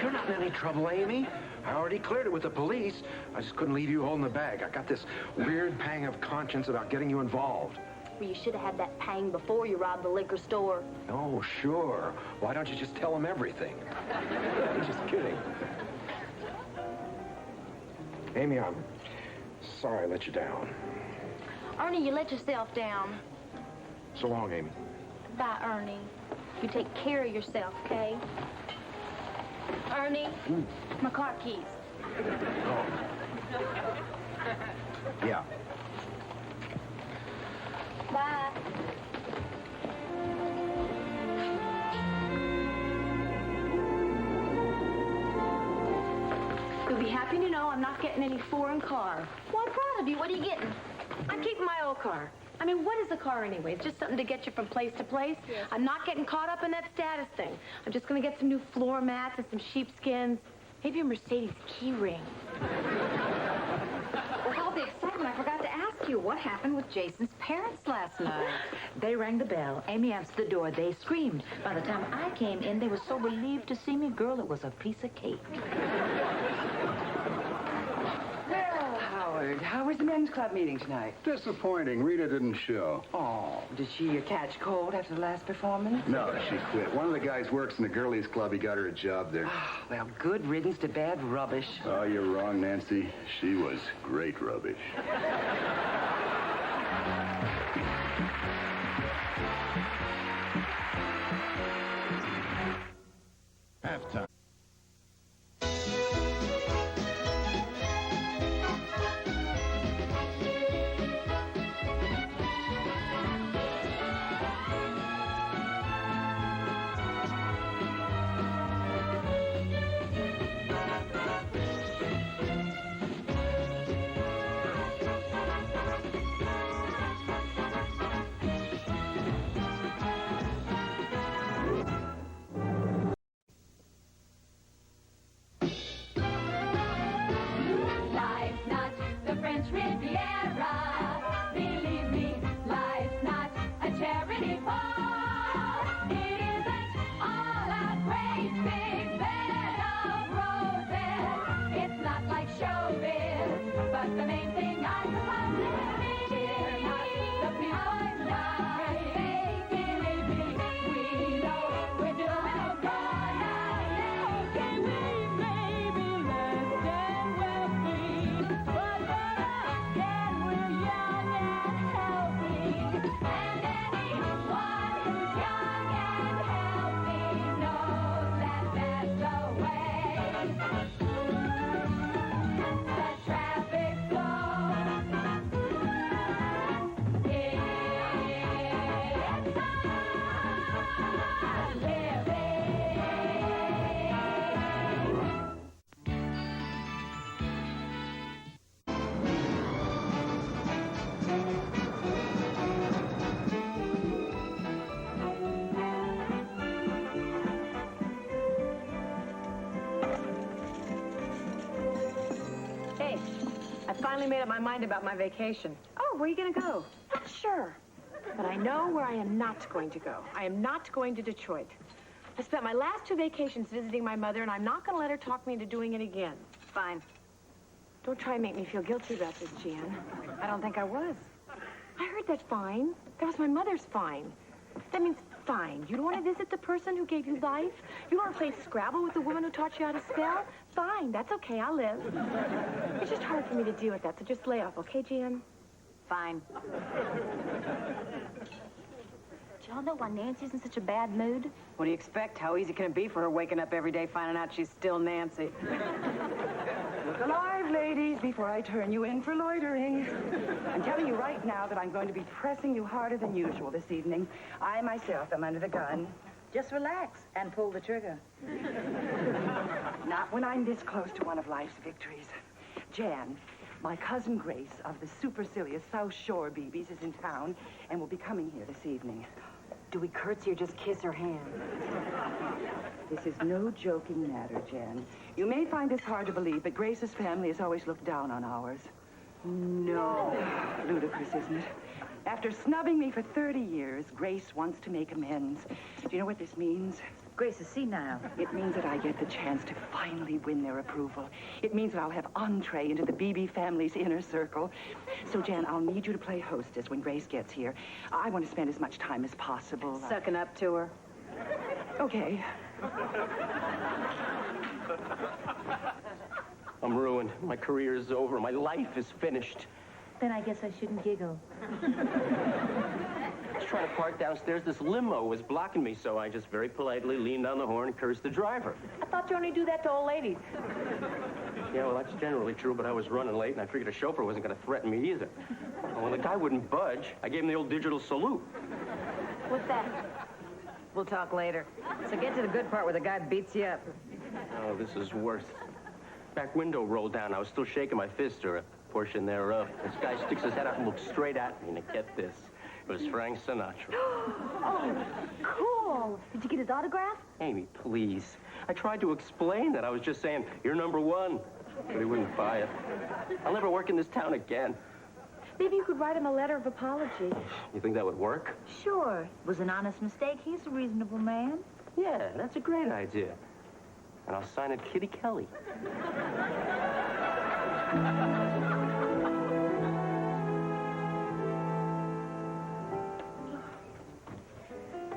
[SPEAKER 12] You're not in any trouble, Amy. I already cleared it with the police. I just couldn't leave you holding the bag. I got this weird pang of conscience about getting you involved.
[SPEAKER 1] Well, you should have had that pang before you robbed the liquor store.
[SPEAKER 12] Oh, sure. Why don't you just tell them everything? I'm just kidding. Amy, I'm sorry I let you down.
[SPEAKER 1] Ernie, you let yourself down.
[SPEAKER 12] So long, Amy.
[SPEAKER 1] Bye, Ernie. You take care of yourself, okay? Ernie, my car keys.
[SPEAKER 12] Oh. Yeah.
[SPEAKER 1] Bye.
[SPEAKER 9] You'll be happy to know I'm not getting any foreign car.
[SPEAKER 1] Well, I'm proud of you. What are you getting?
[SPEAKER 9] I'm keeping my old car. I mean, what is a car anyway? It's just something to get you from place to place. Yes. I'm not getting caught up in that status thing. I'm just going to get some new floor mats and some sheepskins. Maybe a Mercedes key ring.
[SPEAKER 4] With all the excitement, I forgot to ask you, what happened with Jason's parents last night?
[SPEAKER 7] They rang the bell. Amy answered the door. They screamed. By the time I came in, they were so relieved to see me. Girl, it was a piece of cake.
[SPEAKER 3] Well, Howard, how was the men's club meeting tonight?
[SPEAKER 8] Disappointing. Rita didn't show.
[SPEAKER 3] Oh, did she catch cold after the last performance?
[SPEAKER 8] No, she quit. One of the guys works in the girlies club. He got her a job there.
[SPEAKER 3] Well, good riddance to bad rubbish.
[SPEAKER 8] Oh, you're wrong, Nancy. She was great rubbish.
[SPEAKER 5] Halftime.
[SPEAKER 2] Life's not the French Riviera. Believe me, life's not a charity ball. It isn't all a great big bed of roses. It's not like showbiz, but the main thing I suppose is cheer not the people die. Believe me, we know we're doing good. Okay, we may be less than wealthy, but then we're young and healthy. And anyone who's young and healthy knows that that's the way. The traffic flow. It's a living.
[SPEAKER 9] Hey, I finally made up my mind about my vacation.
[SPEAKER 4] Oh, where are you going to go?
[SPEAKER 9] Not sure, but I know where I am not going to go. I am not going to Detroit. I spent my last 2 vacations visiting my mother, and I'm not going to let her talk me into doing it again.
[SPEAKER 4] Fine.
[SPEAKER 9] Don't try and make me feel guilty about this, Jan.
[SPEAKER 4] I don't think I was.
[SPEAKER 9] I heard that fine. That was my mother's fine. That means fine. You don't want to visit the person who gave you life? You don't want to play Scrabble with the woman who taught you how to spell? Fine, that's okay, I'll live. It's just hard for me to deal with that, so just lay off, okay, Jan?
[SPEAKER 4] Fine.
[SPEAKER 1] Do y'all know why Nancy's in such a bad mood?
[SPEAKER 4] What do you expect? How easy can it be for her waking up every day finding out she's still Nancy?
[SPEAKER 13] Look alive, ladies, before I turn you in for loitering. I'm telling you right now that I'm going to be pressing you harder than usual this evening. I myself am under the gun.
[SPEAKER 7] Just relax and pull the trigger.
[SPEAKER 13] Not when I'm this close to one of life's victories. Jan, my cousin Grace of the supercilious South Shore BBs is in town and will be coming here this evening.
[SPEAKER 4] Do we curtsy or just kiss her hand?
[SPEAKER 13] This is no joking matter, Jan. You may find this hard to believe, but Grace's family has always looked down on ours.
[SPEAKER 4] No.
[SPEAKER 13] Ludicrous, isn't it? After snubbing me for 30 years, Grace wants to make amends. Do you know what this means?
[SPEAKER 7] Grace is senile.
[SPEAKER 13] It means that I get the chance to finally win their approval. It means that I'll have entree into the Beebe family's inner circle. So, Jan, I'll need you to play hostess when Grace gets here. I want to spend as much time as possible.
[SPEAKER 4] Sucking up to her?
[SPEAKER 13] Okay.
[SPEAKER 6] I'm ruined. My career is over. My life is finished.
[SPEAKER 10] Then I guess I shouldn't giggle.
[SPEAKER 6] I was trying to park downstairs. This limo was blocking me, so I just very politely leaned on the horn and cursed the driver.
[SPEAKER 9] I thought you only do that to old ladies.
[SPEAKER 6] Yeah, well, that's generally true, but I was running late, and I figured a chauffeur wasn't going to threaten me either. And when the guy wouldn't budge, I gave him the old digital salute.
[SPEAKER 10] What's that?
[SPEAKER 4] We'll talk later. So get to the good part where the guy beats you up.
[SPEAKER 6] Oh, this is worse. Back window rolled down. I was still shaking my fist, or a portion thereof. This guy sticks his head out and looks straight at me, and get this. It was Frank Sinatra.
[SPEAKER 10] Oh, cool. Did you get his autograph?
[SPEAKER 6] Amy, please. I tried to explain that. I was just saying, you're number one. But he wouldn't buy it. I'll never work in this town again.
[SPEAKER 10] Maybe you could write him a letter of apology.
[SPEAKER 6] You think that would work?
[SPEAKER 10] Sure. It was an honest mistake. He's a reasonable man.
[SPEAKER 6] Yeah, that's a great idea. And I'll sign it Kitty Kelly.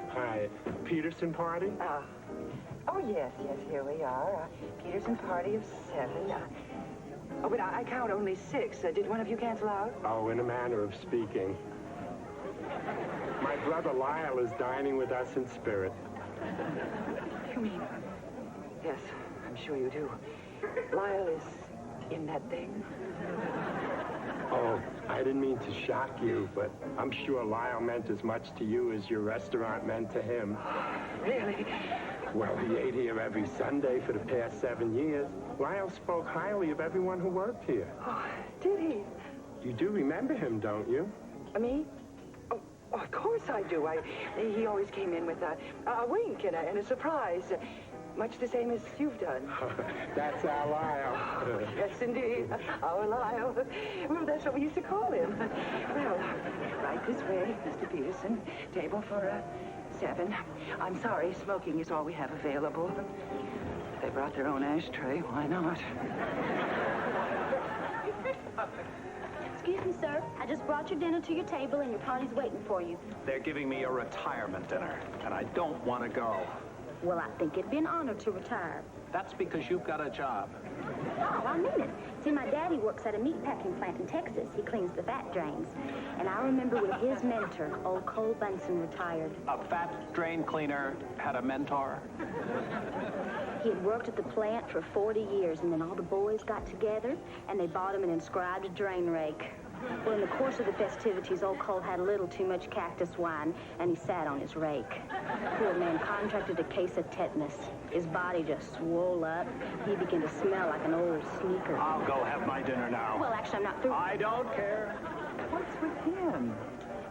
[SPEAKER 12] Hi, Peterson party?
[SPEAKER 13] Oh, yes, here we are. Peterson party of 7. Oh, but I count only 6. Did one of you cancel out?
[SPEAKER 12] Oh, in a manner of speaking. My brother Lyle is dining with us in spirit.
[SPEAKER 13] You mean? Yes, I'm sure you do. Lyle is in that thing.
[SPEAKER 12] Oh, I didn't mean to shock you, but I'm sure Lyle meant as much to you as your restaurant meant to him.
[SPEAKER 13] Really?
[SPEAKER 12] Well, he ate here every Sunday for the past 7 years. Lyle spoke highly of everyone who worked here.
[SPEAKER 13] Oh, did he?
[SPEAKER 12] You do remember him, don't you?
[SPEAKER 13] Me? Oh, of course I do. He always came in with a wink and a surprise. Much the same as you've done.
[SPEAKER 12] That's our Lyle.
[SPEAKER 13] Yes, indeed. Our Lyle. Well, that's what we used to call him. Well, right this way, Mr. Peterson. Table for 7. I'm sorry, smoking is all we have available. They brought their own ashtray. Why not?
[SPEAKER 1] Excuse me, sir. I just brought your dinner to your table, and your party's waiting for you.
[SPEAKER 5] They're giving me a retirement dinner, and I don't want to go.
[SPEAKER 1] Well, I think it'd be an honor to retire.
[SPEAKER 5] That's because you've got a job.
[SPEAKER 1] Oh, I mean it. See, my daddy works at a meatpacking plant in Texas. He cleans the fat drains. And I remember when his mentor, old Cole Bunsen, retired.
[SPEAKER 5] A fat drain cleaner had a mentor?
[SPEAKER 1] He had worked at the plant for 40 years, and then all the boys got together, and they bought him an inscribed drain rake. Well, in the course of the festivities, old Cole had a little too much cactus wine, and he sat on his rake. Poor man contracted a case of tetanus. His body just swole up. He began to smell like an old sneaker.
[SPEAKER 5] I'll go have my dinner now.
[SPEAKER 1] Well, actually, I'm not through.
[SPEAKER 5] I don't care.
[SPEAKER 13] What's with him?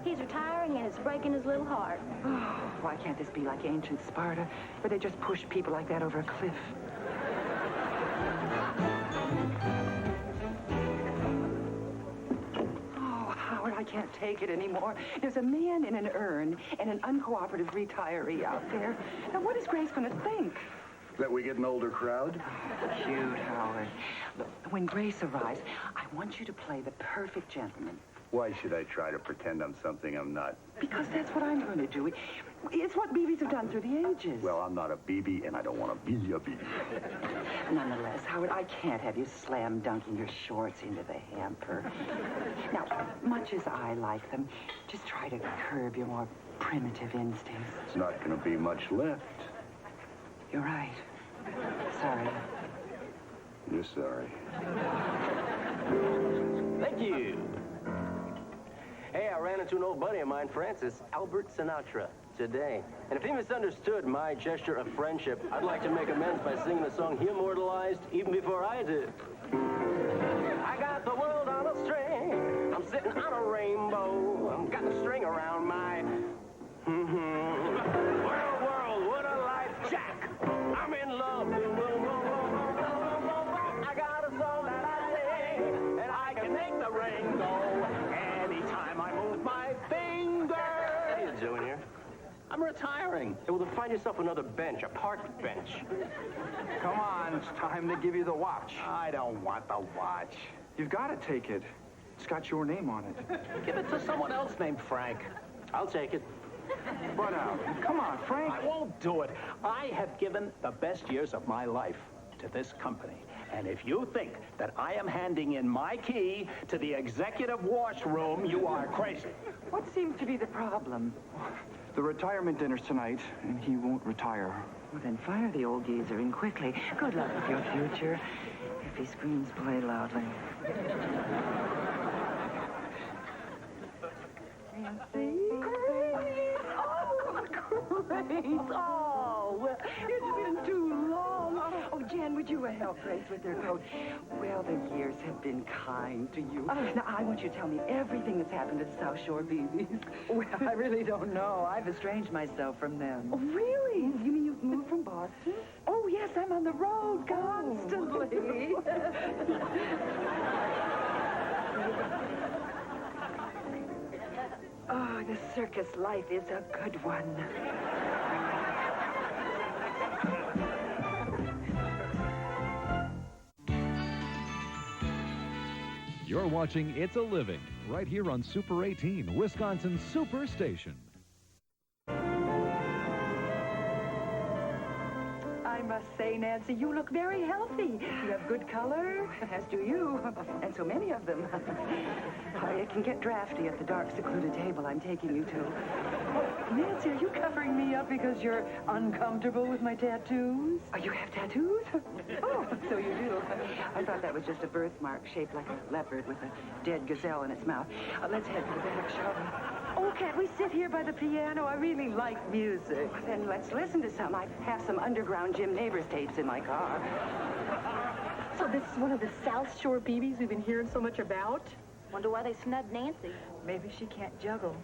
[SPEAKER 1] He's retiring, and it's breaking his little heart.
[SPEAKER 13] Oh, why can't this be like ancient Sparta, where they just push people like that over a cliff? I can't take it anymore. There's a man in an urn and an uncooperative retiree out there. Now, what is Grace going to think?
[SPEAKER 8] That we get an older crowd?
[SPEAKER 13] Cute, Howard. Look, when Grace arrives, I want you to play the perfect gentleman.
[SPEAKER 8] Why should I try to pretend I'm something I'm not?
[SPEAKER 13] Because that's what I'm going to do. It's what BBs have done through the ages.
[SPEAKER 8] Well, I'm not a BB, and I don't want to be a BB.
[SPEAKER 13] Nonetheless, Howard, I can't have you slam dunking your shorts into the hamper. Now, much as I like them, just try to curb your more primitive instincts.
[SPEAKER 8] It's not going to be much left.
[SPEAKER 13] You're right. Sorry.
[SPEAKER 8] You're sorry.
[SPEAKER 6] Thank you. Hey, I ran into an old buddy of mine, Francis, Albert Sinatra, today. And if he misunderstood my gesture of friendship, I'd like to make amends by singing the song he immortalized even before I did. I got the world on a string. I'm sitting on a rainbow. I've got the string around my World, what a life, Jack. I'm in love. I got a song that I sing, and I can make the rain go anytime I move my finger. What are you doing here? I'm retiring. Hey, well, then find yourself another bench, a park bench.
[SPEAKER 3] Come on, it's time to give you the watch.
[SPEAKER 5] I don't want the watch.
[SPEAKER 3] You've got to take it. It's got your name on it.
[SPEAKER 6] Give it to someone else named Frank. I'll take it.
[SPEAKER 3] But come on, Frank.
[SPEAKER 5] I won't do it. I have given the best years of my life to this company. And if you think that I am handing in my key to the executive washroom, you are crazy.
[SPEAKER 3] What seems to be the problem? The retirement dinner's tonight, and he won't retire.
[SPEAKER 13] Well, then fire the old geezer in quickly. Good luck with your future. If he screams, play loudly. Nancy? Grace! Oh, it's been too long. Oh, Jan, would you help Grace with her coat? Well, the years have been kind to you. Now, I want you to tell me everything that's happened to the South Shore BBs. Well, I really don't know. I've estranged myself from them. Oh, really? You mean you've moved from Boston? Oh, yes, I'm on the road constantly. Oh, the circus life is a good one.
[SPEAKER 11] You're watching It's a Living right here on Super 18, Wisconsin's Super Station.
[SPEAKER 13] I must say, Nancy, you look very healthy. You have good color, as do you, and so many of them. It can get drafty at the dark, secluded table I'm taking you to. Oh, Nancy, are you covering me up because you're uncomfortable with my tattoos? Oh, you have tattoos? Oh, so you do. I thought that was just a birthmark shaped like a leopard with a dead gazelle in its mouth. Let's head for the back, shall we? Oh, can't we sit here by the piano? I really like music. Well, then let's listen to some. I have some underground Jim Neighbors tapes in my car.
[SPEAKER 9] So this is one of the South Shore BBs we've been hearing so much about?
[SPEAKER 1] Wonder why they snubbed Nancy.
[SPEAKER 13] Maybe she can't juggle.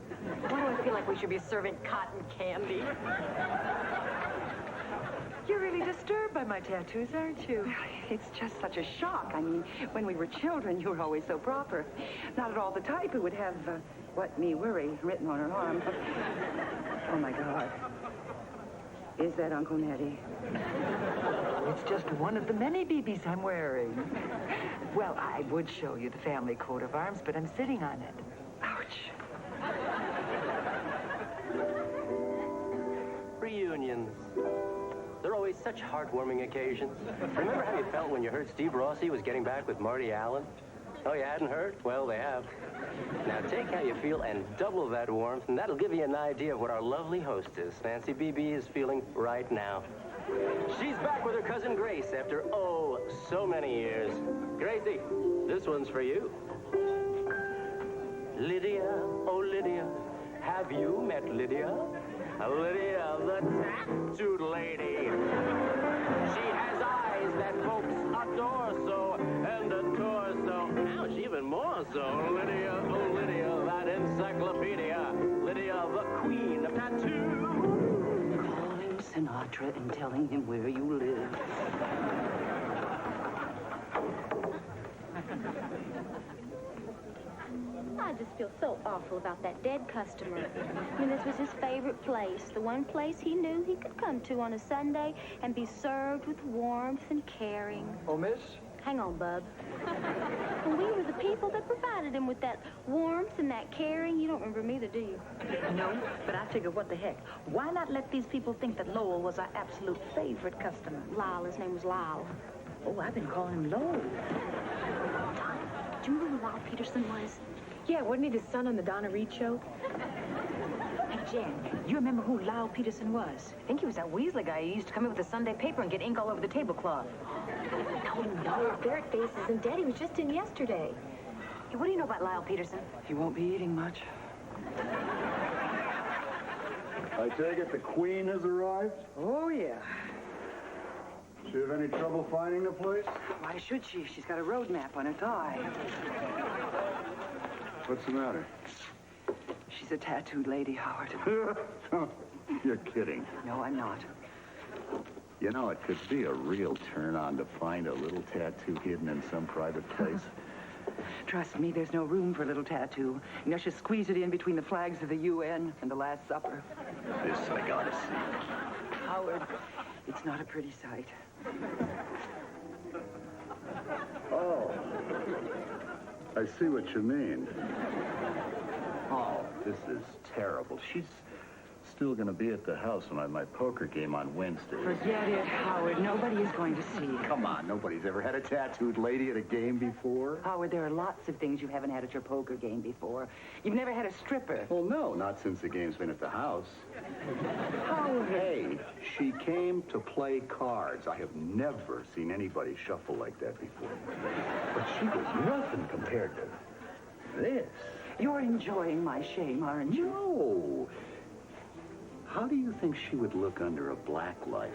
[SPEAKER 9] Why do I feel like we should be serving cotton candy?
[SPEAKER 13] You're really disturbed by my tattoos, aren't you? It's just such a shock. I mean, when we were children, you were always so proper. Not at all the type who would have, what me worry written on her arm. Oh, my God. Is that Uncle Nettie? It's just one of the many BBs I'm wearing. Well, I would show you the family coat of arms, but I'm sitting on it. Ouch.
[SPEAKER 6] Reunions. They're always such heartwarming occasions. Remember how you felt when you heard Steve Rossi was getting back with Marty Allen? Oh, you hadn't heard? Well, they have. Now take how you feel and double that warmth, and that'll give you an idea of what our lovely hostess, Nancy BB, is feeling right now. She's back with her cousin Grace after, oh, so many years. Gracie, this one's for you. Lydia, oh, Lydia, have you met Lydia? Lydia, the tattooed lady. She has eyes that folks adore so, and a torso. Ouch, even more so. Lydia, oh, Lydia, that encyclopedia. Lydia, the queen of tattoo.
[SPEAKER 13] Calling Sinatra and telling him where you live.
[SPEAKER 1] I just feel so awful about that dead customer. I mean, this was his favorite place, the one place he knew he could come to on a Sunday and be served with warmth and caring.
[SPEAKER 3] Oh, miss?
[SPEAKER 1] Hang on, bub. And we were the people that provided him with that warmth and that caring. You don't remember me either, do you?
[SPEAKER 7] No, but I figured, what the heck? Why not let these people think that Lowell was our absolute favorite customer?
[SPEAKER 1] Lyle, his name was Lyle.
[SPEAKER 7] Oh, I've been calling him Lowell.
[SPEAKER 1] Do you remember who Lyle Peterson was?
[SPEAKER 9] Yeah, wasn't he the son on the Donna Reed show?
[SPEAKER 7] Hey, Jan, you remember who Lyle Peterson was? I think he was that Weasley guy who used to come in with a Sunday paper and get ink all over the tablecloth.
[SPEAKER 9] No, Barrett Faces and Daddy was just in yesterday.
[SPEAKER 7] Hey, what do you know about Lyle Peterson?
[SPEAKER 3] He won't be eating much.
[SPEAKER 8] I take it the Queen has arrived?
[SPEAKER 13] Oh, yeah.
[SPEAKER 8] She have any trouble finding the place?
[SPEAKER 13] Why should she? She's got a road map on her thigh.
[SPEAKER 8] What's the matter?
[SPEAKER 13] She's She's a tattooed lady, Howard.
[SPEAKER 8] You're kidding.
[SPEAKER 13] No, I'm not.
[SPEAKER 8] You know, it could be a real turn-on to find a little tattoo hidden in some private place.
[SPEAKER 13] Trust me, there's no room for a little tattoo. You know, she'll squeeze it in between the flags of the UN and the Last Supper.
[SPEAKER 8] This I gotta see.
[SPEAKER 13] Howard, it's not a pretty sight.
[SPEAKER 8] Oh. I see what you mean. Oh, this is terrible. She's still gonna be at the house when I have my poker game on Wednesday.
[SPEAKER 13] Forget it, Howard. Nobody is going to see it.
[SPEAKER 8] Come on, nobody's ever had a tattooed lady at a game before.
[SPEAKER 13] Howard, there are lots of things you haven't had at your poker game before. You've never had a stripper.
[SPEAKER 8] Well, no, not since the game's been at the house.
[SPEAKER 13] Howard.
[SPEAKER 8] Hey, she came to play cards. I have never seen anybody shuffle like that before. But she was nothing compared to this.
[SPEAKER 13] You're enjoying my shame, aren't you?
[SPEAKER 8] No. How do you think she would look under a black light?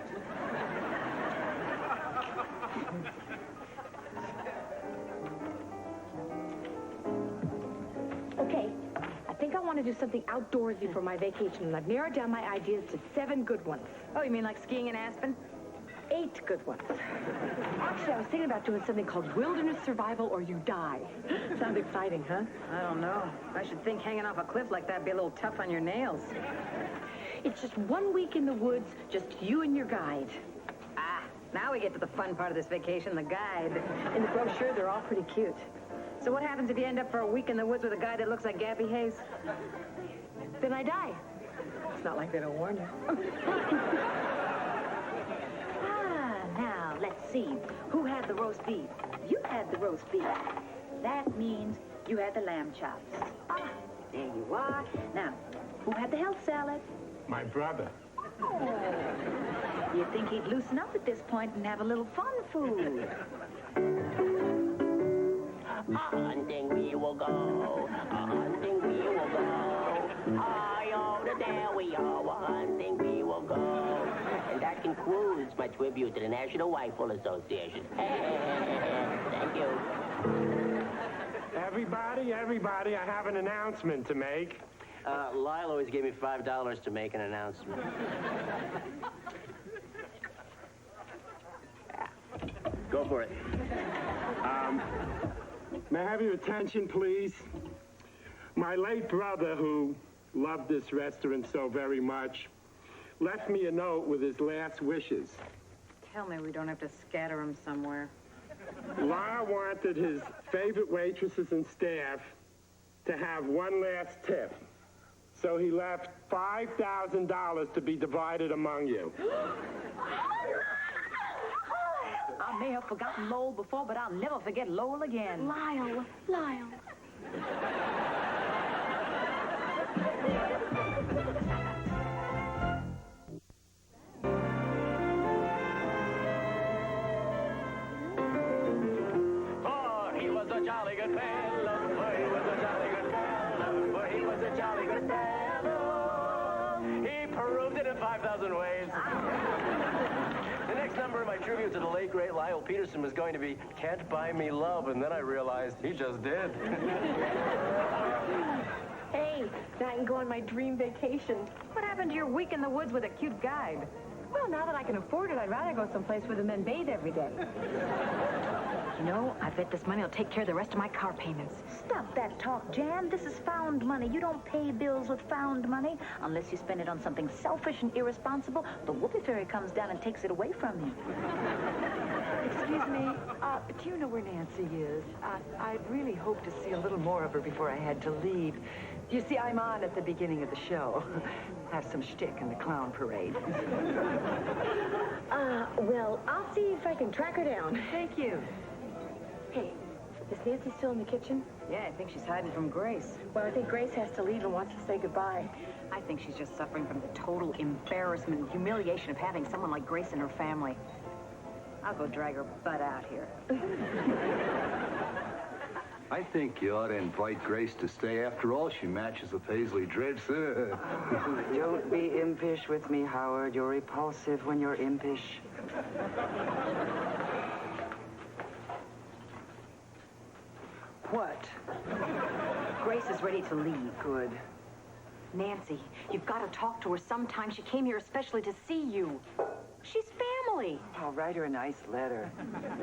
[SPEAKER 9] Okay, I think I want to do something outdoorsy for my vacation, and I've narrowed down my ideas to 7 good ones.
[SPEAKER 4] Oh, you mean like skiing in Aspen?
[SPEAKER 9] 8 good ones. Actually, I was thinking about doing something called Wilderness Survival or You Die. Sounds exciting, huh?
[SPEAKER 4] I don't know. I should think hanging off a cliff like that would be a little tough on your nails.
[SPEAKER 9] It's just 1 week in the woods, just you and your guide.
[SPEAKER 4] Ah, now we get to the fun part of this vacation, the guide.
[SPEAKER 9] In the brochure, they're all pretty cute.
[SPEAKER 4] So what happens if you end up for a week in the woods with a guy that looks like Gappy Hayes?
[SPEAKER 9] Then I die. It's not like they don't warn you.
[SPEAKER 7] Now, let's see. Who had the roast beef? You had the roast beef. That means you had the lamb chops. Ah, there you are. Now, who had the health salad?
[SPEAKER 14] My brother.
[SPEAKER 7] You'd think he'd loosen up at this point and have a little fun food.
[SPEAKER 6] Hunting we will go. Hunting we will go. Oh, there we are. Hunting we will go. And that concludes my tribute to the National Rifle Association. Thank you.
[SPEAKER 14] Everybody, I have an announcement to make.
[SPEAKER 6] Lyle always gave me $5 to make an announcement. Go for it.
[SPEAKER 14] May I have your attention, please? My late brother, who loved this restaurant so very much, left me a note with his last wishes.
[SPEAKER 4] Tell me we don't have to scatter him somewhere.
[SPEAKER 14] Lyle wanted his favorite waitresses and staff to have one last tip. So he left $5,000 to be divided among you.
[SPEAKER 4] I may have forgotten Lowell before, but I'll never forget Lowell again.
[SPEAKER 9] Lyle.
[SPEAKER 6] For he was a jolly good fellow. For he was a jolly good fellow. For he was a jolly good fellow. He proved it in 5,000 ways. The next number of my tribute to the late, great Lyle Peterson was going to be Can't Buy Me Love, and then I realized he just did.
[SPEAKER 9] Hey, now I can go on my dream vacation.
[SPEAKER 4] What happened to your week in the woods with a cute guide?
[SPEAKER 9] Well, now that I can afford it, I'd rather go someplace where the men bathe every day.
[SPEAKER 4] You know, I bet this money will take care of the rest of my car payments.
[SPEAKER 7] Stop that talk, Jan. This is found money. You don't pay bills with found money unless you spend it on something selfish and irresponsible. The Whoopie Fairy comes down and takes it away from you.
[SPEAKER 13] Excuse me, do you know where Nancy is? I'd really hoped to see a little more of her before I had to leave. You see, I'm on at the beginning of the show. Have some shtick in the clown parade.
[SPEAKER 9] Well, I'll see if I can track her down.
[SPEAKER 13] Thank you.
[SPEAKER 9] Hey, is Nancy still in the kitchen?
[SPEAKER 4] Yeah, I think she's hiding from Grace.
[SPEAKER 9] Well, I think Grace has to leave and wants to say goodbye.
[SPEAKER 4] I think she's just suffering from the total embarrassment and humiliation of having someone like Grace in her family. I'll go drag her butt out here.
[SPEAKER 8] I think you ought to invite Grace to stay. After all, she matches the Paisley Dreads.
[SPEAKER 13] Don't be impish with me, Howard. You're repulsive when you're impish. What?
[SPEAKER 4] Grace is ready to leave.
[SPEAKER 13] Good.
[SPEAKER 4] Nancy, you've got to talk to her sometime. She came here especially to see you. She's family.
[SPEAKER 13] I'll write her a nice letter.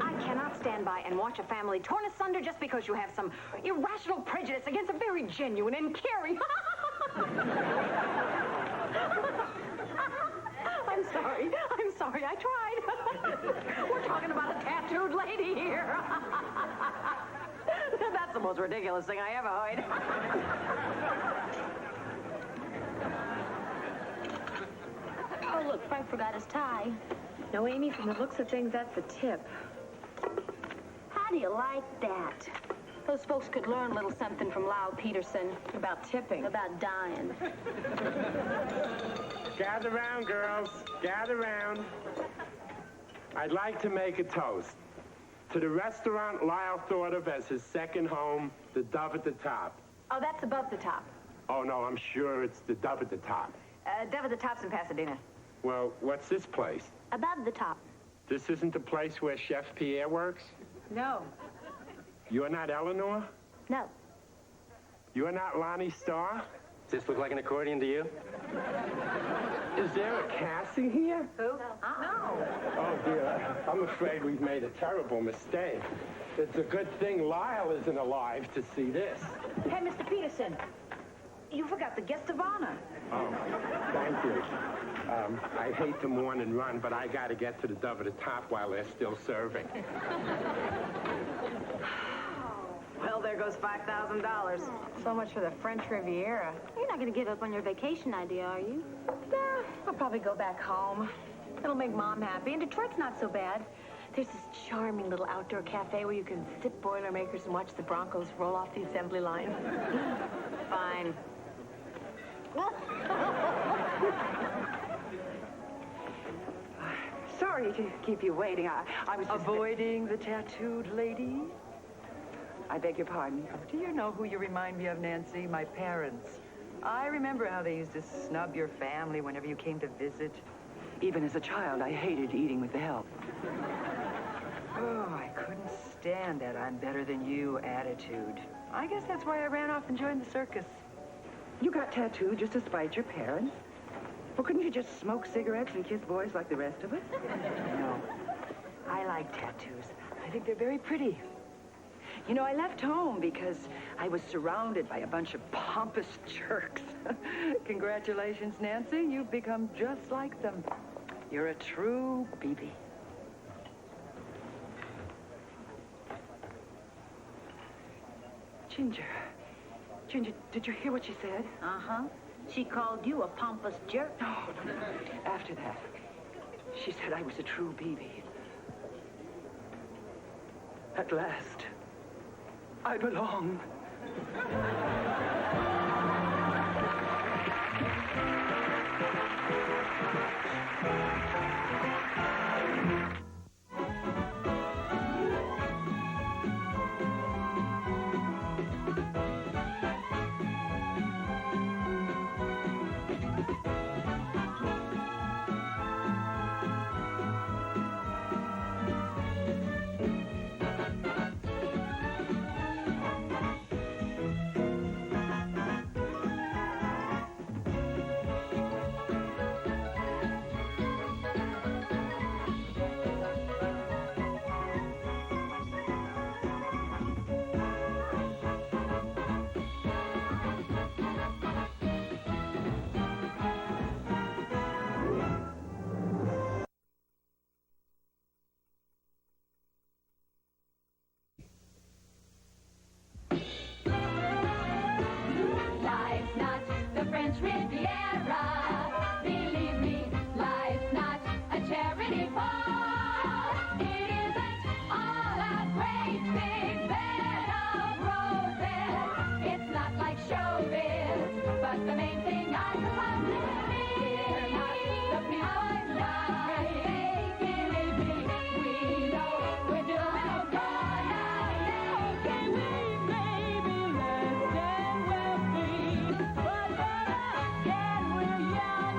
[SPEAKER 4] I cannot stand by and watch a family torn asunder just because you have some irrational prejudice against a very genuine and caring. I'm sorry, I tried. We're talking about a tattooed lady here. That's the most ridiculous thing I ever heard.
[SPEAKER 1] Oh, look, Frank forgot his tie.
[SPEAKER 9] No, Amy, from the looks of things, that's the tip.
[SPEAKER 1] How do you like that? Those folks could learn a little something from Lyle Peterson.
[SPEAKER 9] About tipping.
[SPEAKER 1] About dying.
[SPEAKER 14] Gather round, girls. Gather round. I'd like to make a toast to the restaurant Lyle thought of as his second home, the Dove at the Top.
[SPEAKER 4] Oh, that's above the top.
[SPEAKER 14] Oh, no, I'm sure it's the Dove at the Top.
[SPEAKER 4] Dove at the Top's in Pasadena.
[SPEAKER 14] Well, what's this place?
[SPEAKER 1] Above the top.
[SPEAKER 14] This isn't the place where Chef Pierre works?
[SPEAKER 9] No.
[SPEAKER 14] You're not Eleanor?
[SPEAKER 1] No.
[SPEAKER 14] You're not Lonnie Starr?
[SPEAKER 6] Does this look like an accordion to you?
[SPEAKER 14] Is there a Cassie here?
[SPEAKER 4] Who? No.
[SPEAKER 14] Oh, dear. I'm afraid we've made a terrible mistake. It's a good thing Lyle isn't alive to see this.
[SPEAKER 7] Hey, Mr. Peterson, you forgot the guest of honor.
[SPEAKER 14] Oh, thank you. I hate to mourn and run, but I got to get to the Dove at the Top while they're still serving.
[SPEAKER 4] Well, there goes $5,000. So much for the French Riviera.
[SPEAKER 1] You're not going to give up on your vacation idea, are you?
[SPEAKER 9] Nah, I'll probably go back home. It'll make Mom happy, and Detroit's not so bad. There's this charming little outdoor cafe where you can sip Boilermakers and watch the Broncos roll off the assembly line.
[SPEAKER 4] Fine.
[SPEAKER 13] Sorry to keep you waiting. I was just... Avoiding the tattooed lady? I beg your pardon.
[SPEAKER 15] Do you know who you remind me of, Nancy? My parents. I remember how they used to snub your family whenever you came to visit.
[SPEAKER 13] Even as a child, I hated eating with the help.
[SPEAKER 15] Oh, I couldn't stand that I'm better than you attitude. I guess that's why I ran off and joined the circus.
[SPEAKER 13] You got tattooed just to spite your parents? Well, couldn't you just smoke cigarettes and kiss boys like the rest of us?
[SPEAKER 15] No. I like tattoos. I think they're very pretty. You know, I left home because I was surrounded by a bunch of pompous jerks. Congratulations, Nancy. You've become just like them. You're a true BB.
[SPEAKER 13] Ginger, did you hear what she said?
[SPEAKER 7] Uh-huh. She called you a pompous jerk.
[SPEAKER 13] No. After that, she said I was a true BB. At last, I belong.
[SPEAKER 2] Life's not the French Riviera. Believe me, life's not a charity ball. It isn't all a great big bed of roses. It's not like showbiz, but the main thing I suppose we're not the people die. Believe me, we know we're doing good. Can we maybe less than wealthy, but better? Can we young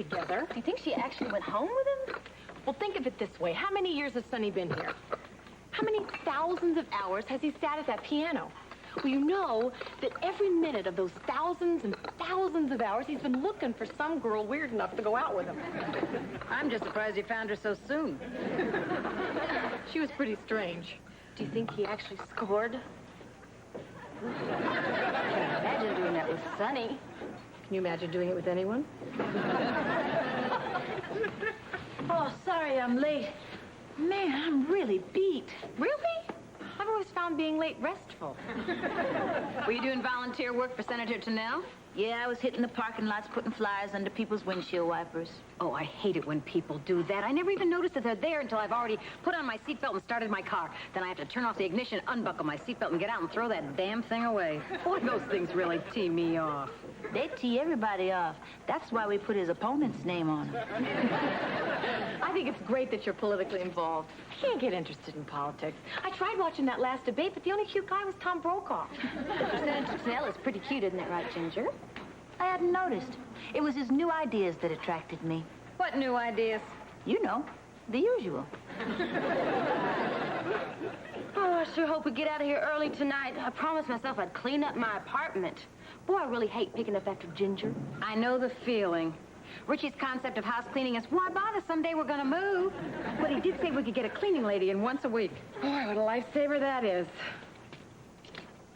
[SPEAKER 9] together.
[SPEAKER 1] Do you think she actually went home with him?
[SPEAKER 9] Well, think of it this way. How many years has Sonny been here? How many thousands of hours has he sat at that piano? Well, you know that every minute of those thousands and thousands of hours, he's been looking for some girl weird enough to go out with him.
[SPEAKER 4] I'm just surprised he found her so soon.
[SPEAKER 9] She was pretty strange.
[SPEAKER 1] Do you think he actually scored? I can't imagine doing that with Sonny.
[SPEAKER 9] Can you imagine doing it with anyone?
[SPEAKER 7] Oh, sorry I'm late. Man, I'm really beat.
[SPEAKER 9] Really? I've always found being late restful.
[SPEAKER 4] Were you doing volunteer work for Senator Tennell?
[SPEAKER 7] Yeah, I was hitting the parking lots, putting flyers under people's windshield wipers.
[SPEAKER 4] Oh, I hate it when people do that. I never even notice that they're there until I've already put on my seatbelt and started my car. Then I have to turn off the ignition, unbuckle my seatbelt, and get out and throw that damn thing away. Boy, those things really tee me off.
[SPEAKER 7] They tee everybody off. That's why we put his opponent's name on them.
[SPEAKER 9] I think it's great that you're politically involved. I can't get interested in politics. I tried watching that last debate, but the only cute guy was Tom Brokaw.
[SPEAKER 1] Senator Tennell is pretty cute, isn't that right, Ginger?
[SPEAKER 7] I hadn't noticed. It was his new ideas that attracted me.
[SPEAKER 4] What new ideas?
[SPEAKER 7] You know, the usual.
[SPEAKER 1] Oh, I sure hope we get out of here early tonight. I promised myself I'd clean up my apartment. Boy, I really hate picking up after Ginger.
[SPEAKER 4] I know the feeling. Richie's concept of house cleaning is, why bother? Someday we're going to move. But he did say we could get a cleaning lady in once a week.
[SPEAKER 9] Boy, what a lifesaver that is.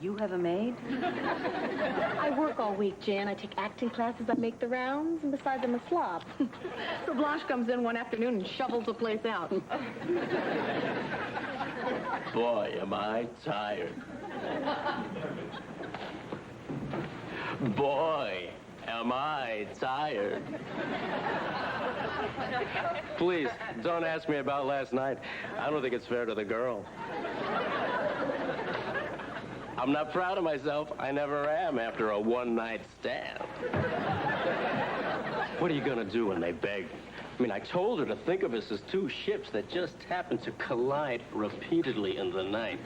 [SPEAKER 4] You have a maid?
[SPEAKER 9] I work all week, Jan. I take acting classes, I make the rounds, and besides, I'm a slob. So Blanche comes in one afternoon and shovels the place out.
[SPEAKER 6] Boy, am I tired. Boy, am I tired. Please, don't ask me about last night. I don't think it's fair to the girl. I'm not proud of myself. I never am after a one-night stand. What are you gonna do when they beg? I mean, I told her to think of us as two ships that just happened to collide repeatedly in the night.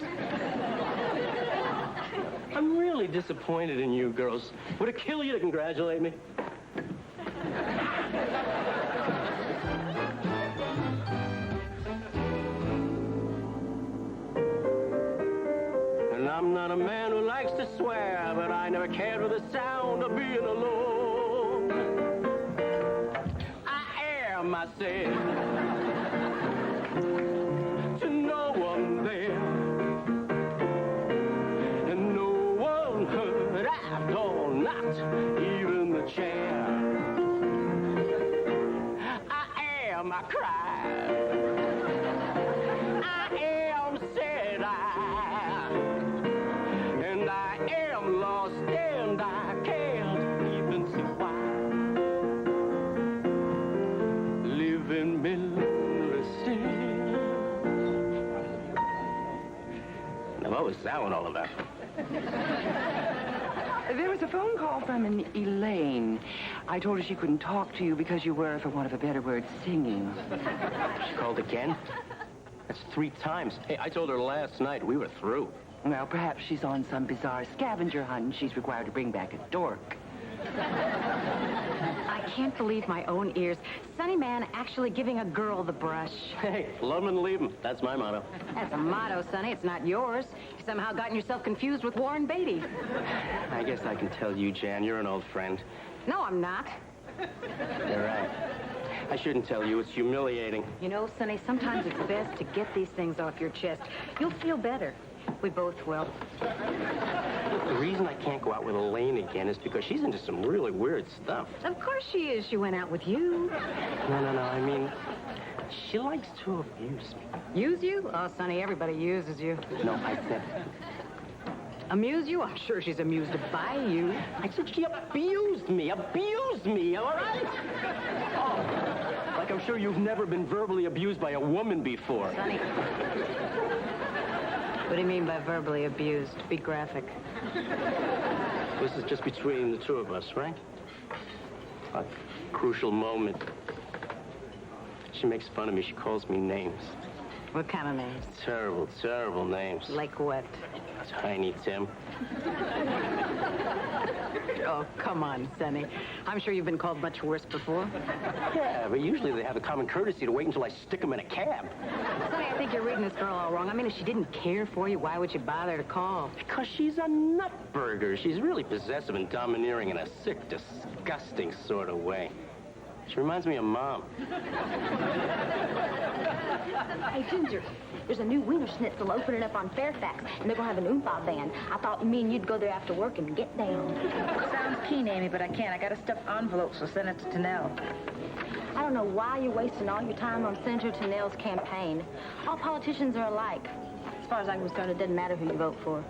[SPEAKER 6] I'm really disappointed in you girls. Would it kill you to congratulate me? And I'm not a man who likes to swear, but I never cared for the sound of being alone. I am, I said, to no one there. And no one heard at all, not even the chair. I am, I cried. I am, said I. And I am lost and I can't even see why. Live in memory still. Now what was that one all about?
[SPEAKER 3] There was a phone call from an Elaine. I told her she couldn't talk to you because you were, for want of a better word, singing.
[SPEAKER 6] She called again? That's 3 times. Hey, I told her last night we were through.
[SPEAKER 3] Well, perhaps she's on some bizarre scavenger hunt and she's required to bring back a dork.
[SPEAKER 4] I can't believe my own ears. Sonny Man actually giving a girl the brush.
[SPEAKER 6] Hey, love 'em and leave 'em. That's my motto.
[SPEAKER 4] That's a motto, Sonny. It's not yours. You've somehow gotten yourself confused with Warren Beatty.
[SPEAKER 6] I guess I can tell you, Jan, you're an old friend.
[SPEAKER 4] No, I'm not.
[SPEAKER 6] You're right. I shouldn't tell you. It's humiliating.
[SPEAKER 4] You know, Sonny, sometimes it's best to get these things off your chest. You'll feel better. We both will.
[SPEAKER 6] The reason I can't go out with Elaine again is because she's into some really weird stuff.
[SPEAKER 4] Of course she is. She went out with you.
[SPEAKER 6] No. I mean, she likes to abuse me.
[SPEAKER 4] Use you? Oh, Sonny, everybody uses you.
[SPEAKER 6] No, I said...
[SPEAKER 4] Amuse you? I'm sure she's amused by you.
[SPEAKER 6] I said she abused me, all right? Oh, like I'm sure you've never been verbally abused by a woman before.
[SPEAKER 4] Sonny. What do you mean by verbally abused? Be graphic.
[SPEAKER 6] This is just between the two of us, right? A crucial moment. She makes fun of me. She calls me names.
[SPEAKER 4] What kind of names?
[SPEAKER 6] Terrible, terrible names.
[SPEAKER 4] Like what?
[SPEAKER 6] Tiny Tim.
[SPEAKER 4] Oh, come on, Sonny. I'm sure you've been called much worse before.
[SPEAKER 6] Yeah, but usually they have the common courtesy to wait until I stick them in a cab.
[SPEAKER 4] Sonny, I think you're reading this girl all wrong. I mean, if she didn't care for you, why would you bother to call?
[SPEAKER 6] Because she's a nutburger. She's really possessive and domineering in a sick, disgusting sort of way. She reminds me of Mom.
[SPEAKER 1] Hey, Ginger, there's a new Wiener Schnitzel opening up on Fairfax, and they're going to have an Oompa band. I thought me and you'd go there after work and get down.
[SPEAKER 7] Sounds keen, Amy, but I can't. I got to stuff envelopes, so send it to Tanel.
[SPEAKER 1] I don't know why you're wasting all your time on Senator Tanel's campaign. All politicians are alike. As far as I'm concerned, it doesn't matter who you vote for.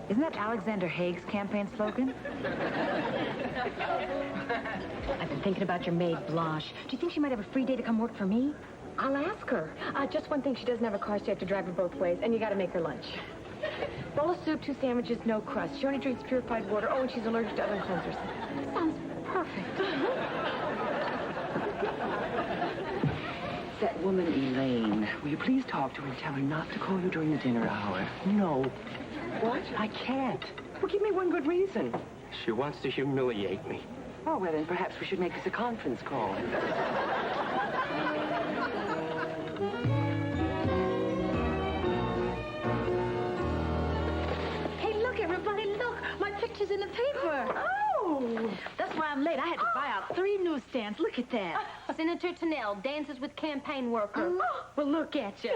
[SPEAKER 7] Isn't that Alexander Haig's campaign slogan?
[SPEAKER 4] I've been thinking about your maid, Blanche. Do you think she might have a free day to come work for me?
[SPEAKER 9] I'll ask her. Just one thing, she doesn't have a car, so you have to drive her both ways, and you got to make her lunch. Bowl of soup, 2 sandwiches, no crust. She only drinks purified water. Oh, and she's allergic to oven cleansers. Sounds perfect.
[SPEAKER 3] That woman, Elaine. Will you please talk to her and tell her not to call you during the dinner hour?
[SPEAKER 6] No.
[SPEAKER 3] What?
[SPEAKER 6] I can't.
[SPEAKER 3] Well, give me one good reason.
[SPEAKER 6] She wants to humiliate me.
[SPEAKER 3] Oh, well, then perhaps we should make this a conference call.
[SPEAKER 10] Hey, look, everybody, look. My picture's in the paper. Oh! That's why I'm late. I had to buy out 3 newsstands. Look at that.
[SPEAKER 1] Senator Tanel dances with campaign worker.
[SPEAKER 10] Well, look at you.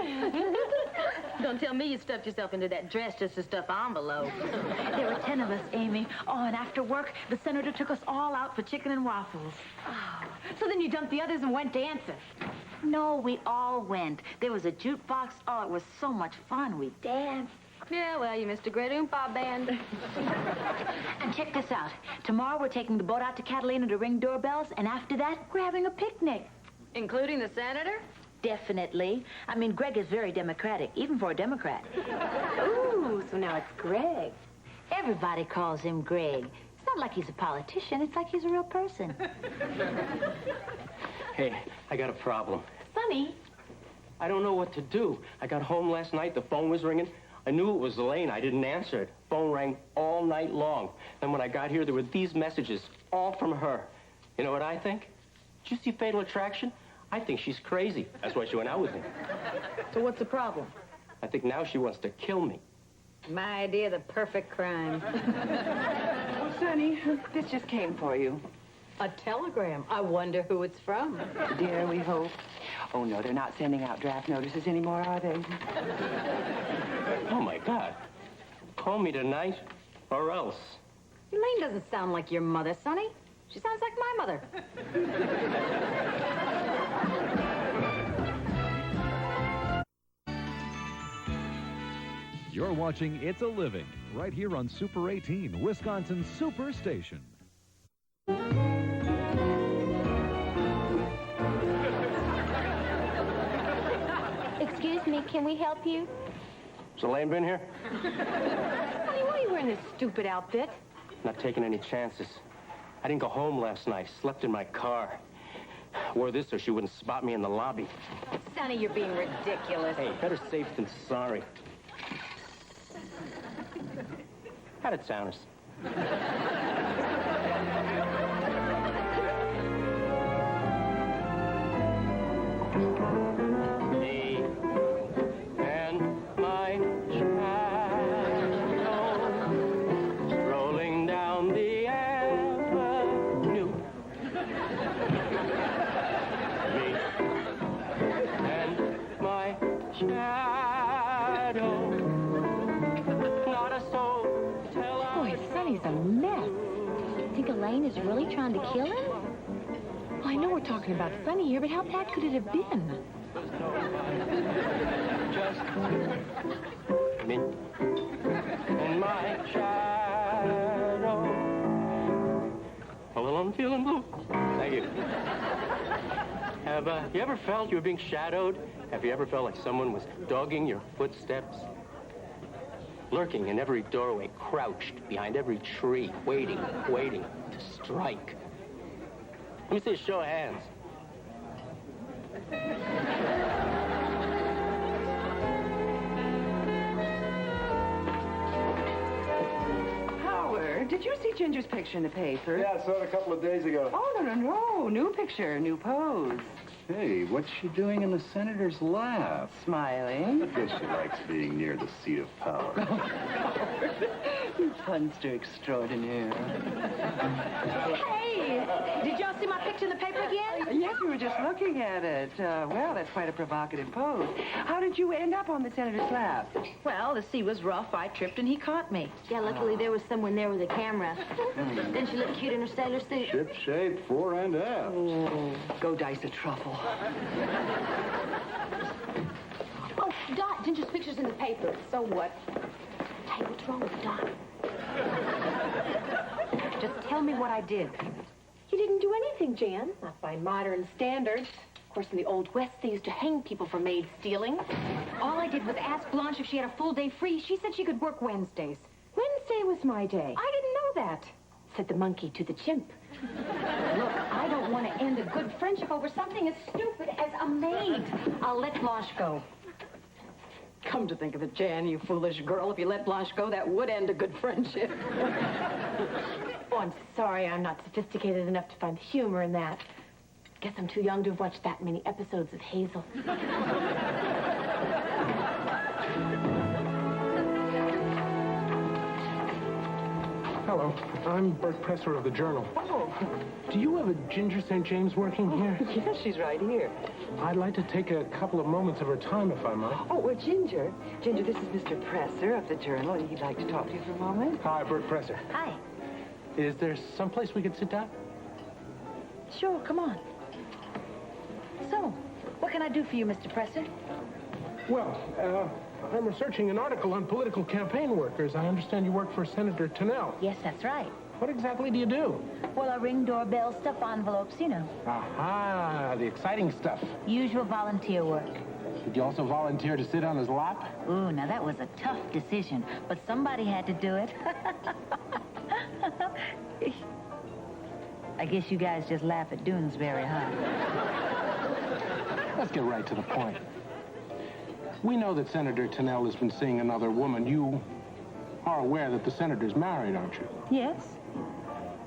[SPEAKER 1] Don't tell me you stuffed yourself into that dress just to stuff envelopes.
[SPEAKER 10] There were 10 of us, Amy. Oh, and after work, the senator took us all out for chicken and waffles.
[SPEAKER 4] Oh. So then you dumped the others and went dancing.
[SPEAKER 7] No, we all went. There was a jukebox. Oh, it was so much fun. We danced.
[SPEAKER 1] Yeah, well, you missed a great Oompa band.
[SPEAKER 7] And check this out. Tomorrow we're taking the boat out to Catalina to ring doorbells, and after that, we're having a picnic.
[SPEAKER 1] Including the senator?
[SPEAKER 7] Definitely. I mean, Greg is very democratic, even for a Democrat.
[SPEAKER 9] Ooh, so now it's Greg.
[SPEAKER 7] Everybody calls him Greg. It's not like he's a politician. It's like he's a real person.
[SPEAKER 6] Hey, I got a problem.
[SPEAKER 9] Sonny.
[SPEAKER 6] I don't know what to do. I got home last night. The phone was ringing. I knew it was Elaine. I didn't answer it. Phone rang all night long. Then when I got here, there were these messages, all from her. You know what I think? Did you see Fatal Attraction? I think she's crazy. That's why she went out with me.
[SPEAKER 4] So what's the problem?
[SPEAKER 6] I think now she wants to kill me.
[SPEAKER 4] My idea of the perfect crime.
[SPEAKER 3] Well, Sonny, this just came for you.
[SPEAKER 4] A telegram. I wonder who it's from.
[SPEAKER 3] Dear, we hope. Oh, no, they're not sending out draft notices anymore, are they?
[SPEAKER 6] Oh, my God. Call me tonight, or else.
[SPEAKER 4] Elaine doesn't sound like your mother, Sonny. She sounds like my mother.
[SPEAKER 11] You're watching It's a Living, right here on Super 18, Wisconsin's Super Station.
[SPEAKER 1] Excuse me, can we help you?
[SPEAKER 6] Has Elaine been here?
[SPEAKER 9] Sonny, why are you wearing this stupid outfit?
[SPEAKER 6] Not taking any chances. I didn't go home last night. Slept in my car. Wore this so she wouldn't spot me in the lobby.
[SPEAKER 4] Sonny, you're being ridiculous.
[SPEAKER 6] Hey, better safe than sorry. Out of towners. Me and my shadow strolling down the avenue. Me and my shadow. Not a soul to tell us.
[SPEAKER 9] Boy, Sonny's a mess.
[SPEAKER 1] Think Elaine is really trying to kill him?
[SPEAKER 9] Well, I know we're talking about Sonny here, but how bad could it have been?
[SPEAKER 6] Just me and my shadow. Oh, well, I'm feeling blue. Thank you. Have you ever felt you were being shadowed? Have you ever felt like someone was dogging your footsteps? Lurking in every doorway, crouched behind every tree, waiting to strike. Let me see a show of hands.
[SPEAKER 15] did you see Ginger's picture in the paper?
[SPEAKER 8] Yeah, I saw it a couple of days ago.
[SPEAKER 15] Oh, no. New picture, new pose.
[SPEAKER 8] Hey, what's she doing in the senator's lap?
[SPEAKER 15] Smiling.
[SPEAKER 8] I guess she likes being near the seat of power.
[SPEAKER 15] You funster extraordinaire.
[SPEAKER 4] Hey, did y'all see my picture in the paper again?
[SPEAKER 15] Yes, we were just looking at it. Well, that's quite a provocative pose. How did you end up on the senator's lap?
[SPEAKER 7] Well, the sea was rough. I tripped and he caught me.
[SPEAKER 10] Yeah, luckily there was someone there with a camera. Then she looked cute in her sailor suit.
[SPEAKER 8] Ship shape, fore and aft.
[SPEAKER 15] Oh, go dice a truffle.
[SPEAKER 10] Oh, Dot, Ginger's picture's in the paper.
[SPEAKER 4] So what?
[SPEAKER 10] Hey, what's wrong with Dot?
[SPEAKER 4] Just tell me what I did.
[SPEAKER 9] You didn't do anything, Jan. Not by modern standards. Of course, in the Old West, they used to hang people for maid stealing.
[SPEAKER 4] All I did was ask Blanche if she had a full day free. She said she could work Wednesdays.
[SPEAKER 9] Wednesday was my day.
[SPEAKER 4] I didn't know that.
[SPEAKER 9] Said the monkey to the chimp.
[SPEAKER 4] Look, I don't want to end a good friendship over something as stupid as a maid. I'll let Blanche go. Come to think of it, Jan, you foolish girl. If you let Blanche go, that would end a good friendship.
[SPEAKER 9] Oh, I'm sorry I'm not sophisticated enough to find humor in that. Guess I'm too young to have watched that many episodes of Hazel.
[SPEAKER 16] Hello, I'm Bert Presser of the Journal.
[SPEAKER 15] Oh.
[SPEAKER 16] Do you have a Ginger St. James working here?
[SPEAKER 15] Yes, she's right here.
[SPEAKER 16] I'd like to take a couple of moments of her time, if I might.
[SPEAKER 15] Oh, well, Ginger, this is Mr. Presser of the Journal, and he'd like to talk to you for a moment.
[SPEAKER 16] Hi, Bert Presser.
[SPEAKER 4] Hi.
[SPEAKER 16] Is there someplace we could sit down?
[SPEAKER 4] Sure, come on. So, what can I do for you, Mr. Presser?
[SPEAKER 16] Well, I'm researching an article on political campaign workers. I understand you work for Senator Tennell.
[SPEAKER 10] Yes, that's right.
[SPEAKER 16] What exactly do you do?
[SPEAKER 10] Well, I ring doorbells, stuff envelopes, you know.
[SPEAKER 16] Aha, the exciting stuff.
[SPEAKER 10] Usual volunteer work.
[SPEAKER 16] Did you also volunteer to sit on his lap?
[SPEAKER 10] Ooh, now that was a tough decision, but somebody had to do it. I guess you guys just laugh at Doonesbury, huh?
[SPEAKER 16] Let's get right to the point. We know that Senator Tennell has been seeing another woman. You are aware that the senator's married, aren't you?
[SPEAKER 10] Yes.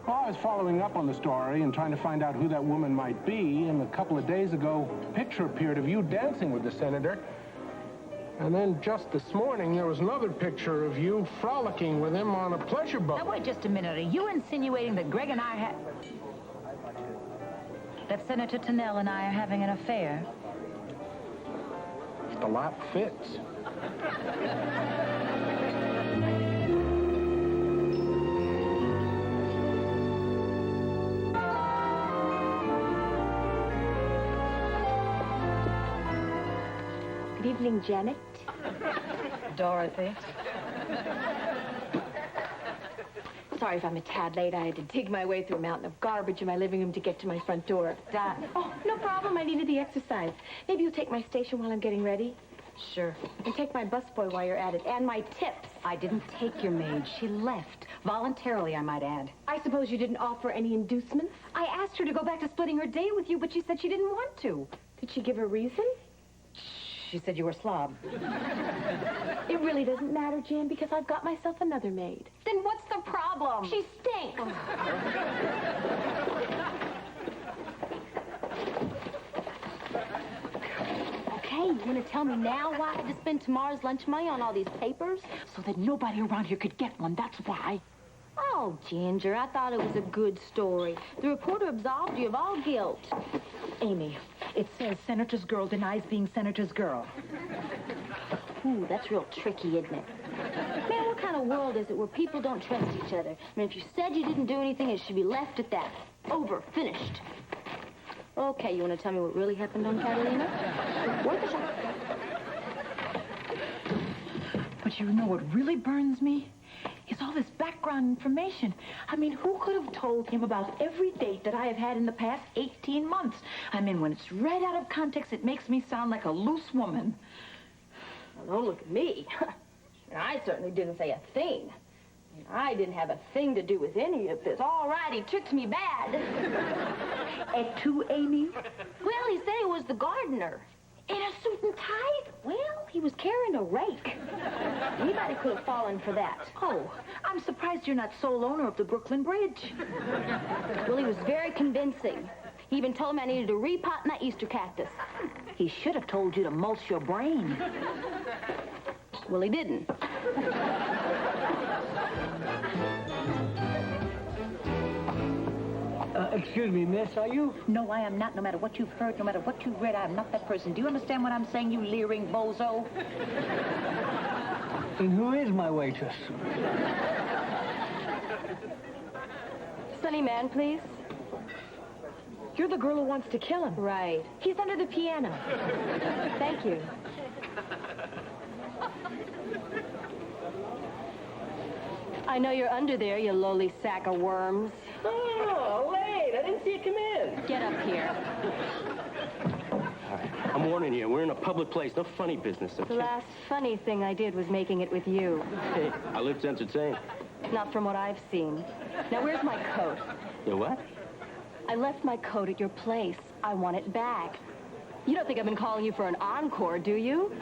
[SPEAKER 16] Well, I was following up on the story and trying to find out who that woman might be, and a couple of days ago, a picture appeared of you dancing with the senator. And then just this morning, there was another picture of you frolicking with him on a pleasure boat.
[SPEAKER 7] Now, wait just a minute. Are you insinuating that Greg and I that Senator Tennell and I are having an affair?
[SPEAKER 16] The lap fits.
[SPEAKER 9] Good evening, Janet.
[SPEAKER 4] Dorothy.
[SPEAKER 9] Sorry if I'm a tad late. I had to dig my way through a mountain of garbage in my living room to get to my front door.
[SPEAKER 4] Dot.
[SPEAKER 9] Oh, no problem. I needed the exercise. Maybe you'll take my station while I'm getting ready.
[SPEAKER 4] Sure.
[SPEAKER 9] And take my busboy while you're at it. And my tips.
[SPEAKER 4] I didn't take your maid. She left. Voluntarily, I might add.
[SPEAKER 9] I suppose you didn't offer any inducements?
[SPEAKER 4] I asked her to go back to splitting her day with you, but she said she didn't want to.
[SPEAKER 9] Did she give a reason?
[SPEAKER 4] She said you were a slob.
[SPEAKER 9] It really doesn't matter, Jan, because I've got myself another maid.
[SPEAKER 4] Then what's the problem?
[SPEAKER 9] She stinks.
[SPEAKER 10] Okay, you want to tell me now why I had to spend tomorrow's lunch money on all these papers?
[SPEAKER 4] So that nobody around here could get one, that's why.
[SPEAKER 10] Oh, Ginger, I thought it was a good story. The reporter absolved you of all guilt.
[SPEAKER 4] Amy, it says senator's girl denies being senator's girl.
[SPEAKER 10] Ooh, that's real tricky, isn't it? Man, what kind of world is it where people don't trust each other? I mean, if you said you didn't do anything, it should be left at that. Over. Finished. Okay, you want to tell me what really happened on Catalina?
[SPEAKER 7] But you know what really burns me? Is all this background information. I mean, who could have told him about every date that I have had in the past 18 months? I mean, when it's read out of context, it makes me sound like a loose woman.
[SPEAKER 10] Well, don't look at me. I certainly didn't say a thing. I didn't have a thing to do with any of this. All right, he tricked me bad.
[SPEAKER 7] Et tu, Amy?
[SPEAKER 10] Well, he said he was the gardener.
[SPEAKER 9] In a suit and tie?
[SPEAKER 10] Well, he was carrying a rake. Anybody could have fallen for that.
[SPEAKER 7] Oh, I'm surprised you're not sole owner of the Brooklyn Bridge.
[SPEAKER 10] Well, he was very convincing. He even told me I needed to repot my Easter cactus.
[SPEAKER 7] He should have told you to mulch your brain.
[SPEAKER 10] Well, he didn't.
[SPEAKER 17] Excuse me, miss, are you?
[SPEAKER 7] No, I am not. No matter what you've heard, no matter what you've read, I am not that person. Do you understand what I'm saying, you leering bozo?
[SPEAKER 17] And who is my waitress?
[SPEAKER 10] Sunny man, please.
[SPEAKER 9] You're the girl who wants to kill him.
[SPEAKER 10] Right.
[SPEAKER 9] He's under the piano.
[SPEAKER 10] Thank you. I know you're under there, you lowly sack of worms.
[SPEAKER 6] Oh, late. I didn't see you come in.
[SPEAKER 10] Get up here.
[SPEAKER 6] All right. I'm warning you. We're in a public place. No funny business, okay?
[SPEAKER 10] The last funny thing I did was making it with you.
[SPEAKER 6] Hey, I live to entertain.
[SPEAKER 10] Not from what I've seen. Now, where's my coat?
[SPEAKER 6] You what?
[SPEAKER 10] I left my coat at your place. I want it back. You don't think I've been calling you for an encore, do you?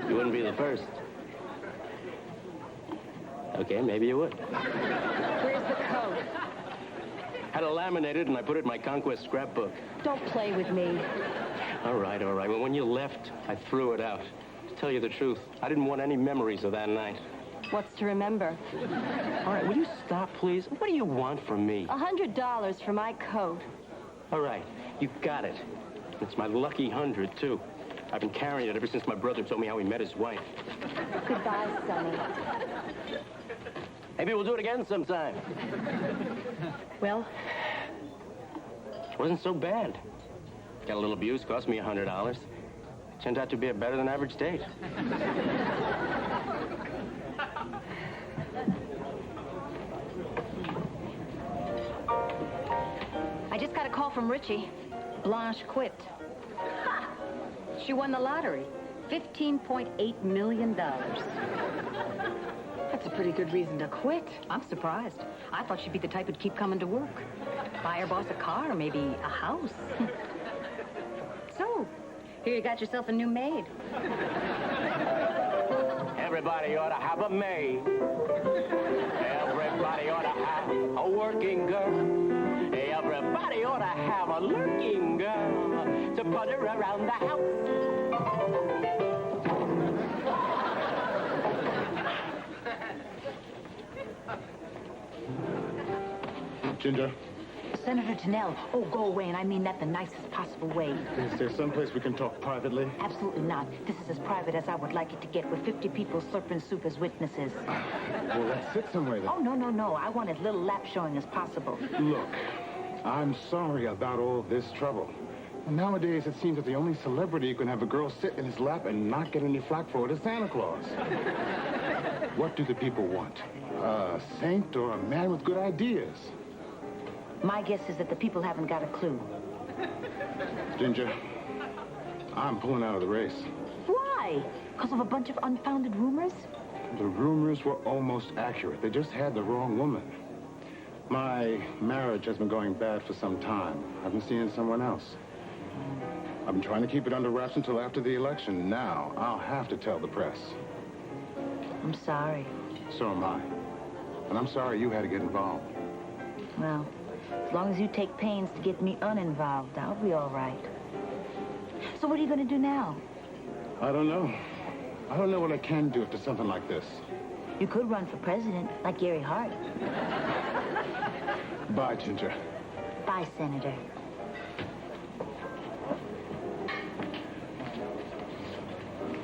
[SPEAKER 6] You wouldn't be the first. Okay, maybe you would.
[SPEAKER 10] Where's the coat?
[SPEAKER 6] Had it laminated, and I put it in my Conquest scrapbook.
[SPEAKER 10] Don't play with me.
[SPEAKER 6] All right, all right. Well, when you left, I threw it out. To tell you the truth, I didn't want any memories of that night.
[SPEAKER 10] What's to remember?
[SPEAKER 6] All right, will you stop, please? What do you want from me?
[SPEAKER 10] $100 for my coat.
[SPEAKER 6] All right, you got it. It's my lucky 100, too. I've been carrying it ever since my brother told me how he met his wife.
[SPEAKER 10] Goodbye, Sonny.
[SPEAKER 6] Maybe we'll do it again sometime.
[SPEAKER 9] Well?
[SPEAKER 6] It wasn't so bad. Got a little abuse, cost me $100. Turned out to be a better than average date.
[SPEAKER 4] I just got a call from Richie. Blanche quit. Ha! She won the lottery. $15.8 million.
[SPEAKER 9] That's a pretty good reason to quit.
[SPEAKER 4] I'm surprised. I thought she'd be the type who'd keep coming to work. Buy her boss a car, or maybe a house. So, here you got yourself a new maid.
[SPEAKER 6] Everybody ought to have a maid. Everybody ought to have a working girl. Everybody ought to have a lurking girl to put her around the house.
[SPEAKER 8] Ginger,
[SPEAKER 7] Senator Tennell. Oh, go away, and I mean that the nicest possible way.
[SPEAKER 8] is there someplace we can talk privately?
[SPEAKER 7] Absolutely not. This is as private as I would like it to get, with 50 people slurping soup as witnesses.
[SPEAKER 8] Well, let's sit somewhere then.
[SPEAKER 7] Oh, no. I want as little lap showing as possible.
[SPEAKER 8] Look, I'm sorry about all this trouble. Nowadays, it seems that the only celebrity who can have a girl sit in his lap and not get any flack for it is Santa Claus. What do the people want? A saint or a man with good ideas?
[SPEAKER 7] My guess is that the people haven't got a clue.
[SPEAKER 8] Ginger, I'm pulling out of the race.
[SPEAKER 7] Why? Because of a bunch of unfounded rumors?
[SPEAKER 8] The rumors were almost accurate. They just had the wrong woman. My marriage has been going bad for some time. I've been seeing someone else. I've been trying to keep it under wraps until after the election. Now, I'll have to tell the press.
[SPEAKER 7] I'm sorry.
[SPEAKER 8] So am I. And I'm sorry you had to get involved.
[SPEAKER 7] Well, as long as you take pains to get me uninvolved, I'll be all right. So what are you going to do now?
[SPEAKER 8] I don't know. I don't know what I can do after something like this.
[SPEAKER 7] You could run for president, like Gary Hart.
[SPEAKER 8] Bye, Ginger.
[SPEAKER 7] Bye, Senator.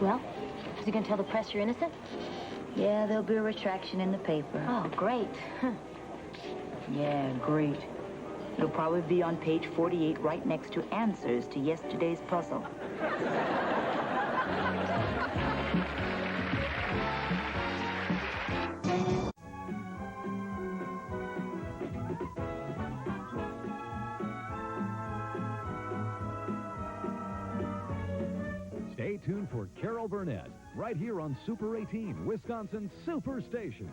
[SPEAKER 7] Well, is he going to tell the press you're innocent? Yeah, there'll be a retraction in the paper.
[SPEAKER 10] Oh, great.
[SPEAKER 7] Yeah, great. It'll probably be on page 48 right next to answers to yesterday's puzzle.
[SPEAKER 11] Stay tuned for Carol Burnett, right here on Super 18, Wisconsin's Superstation.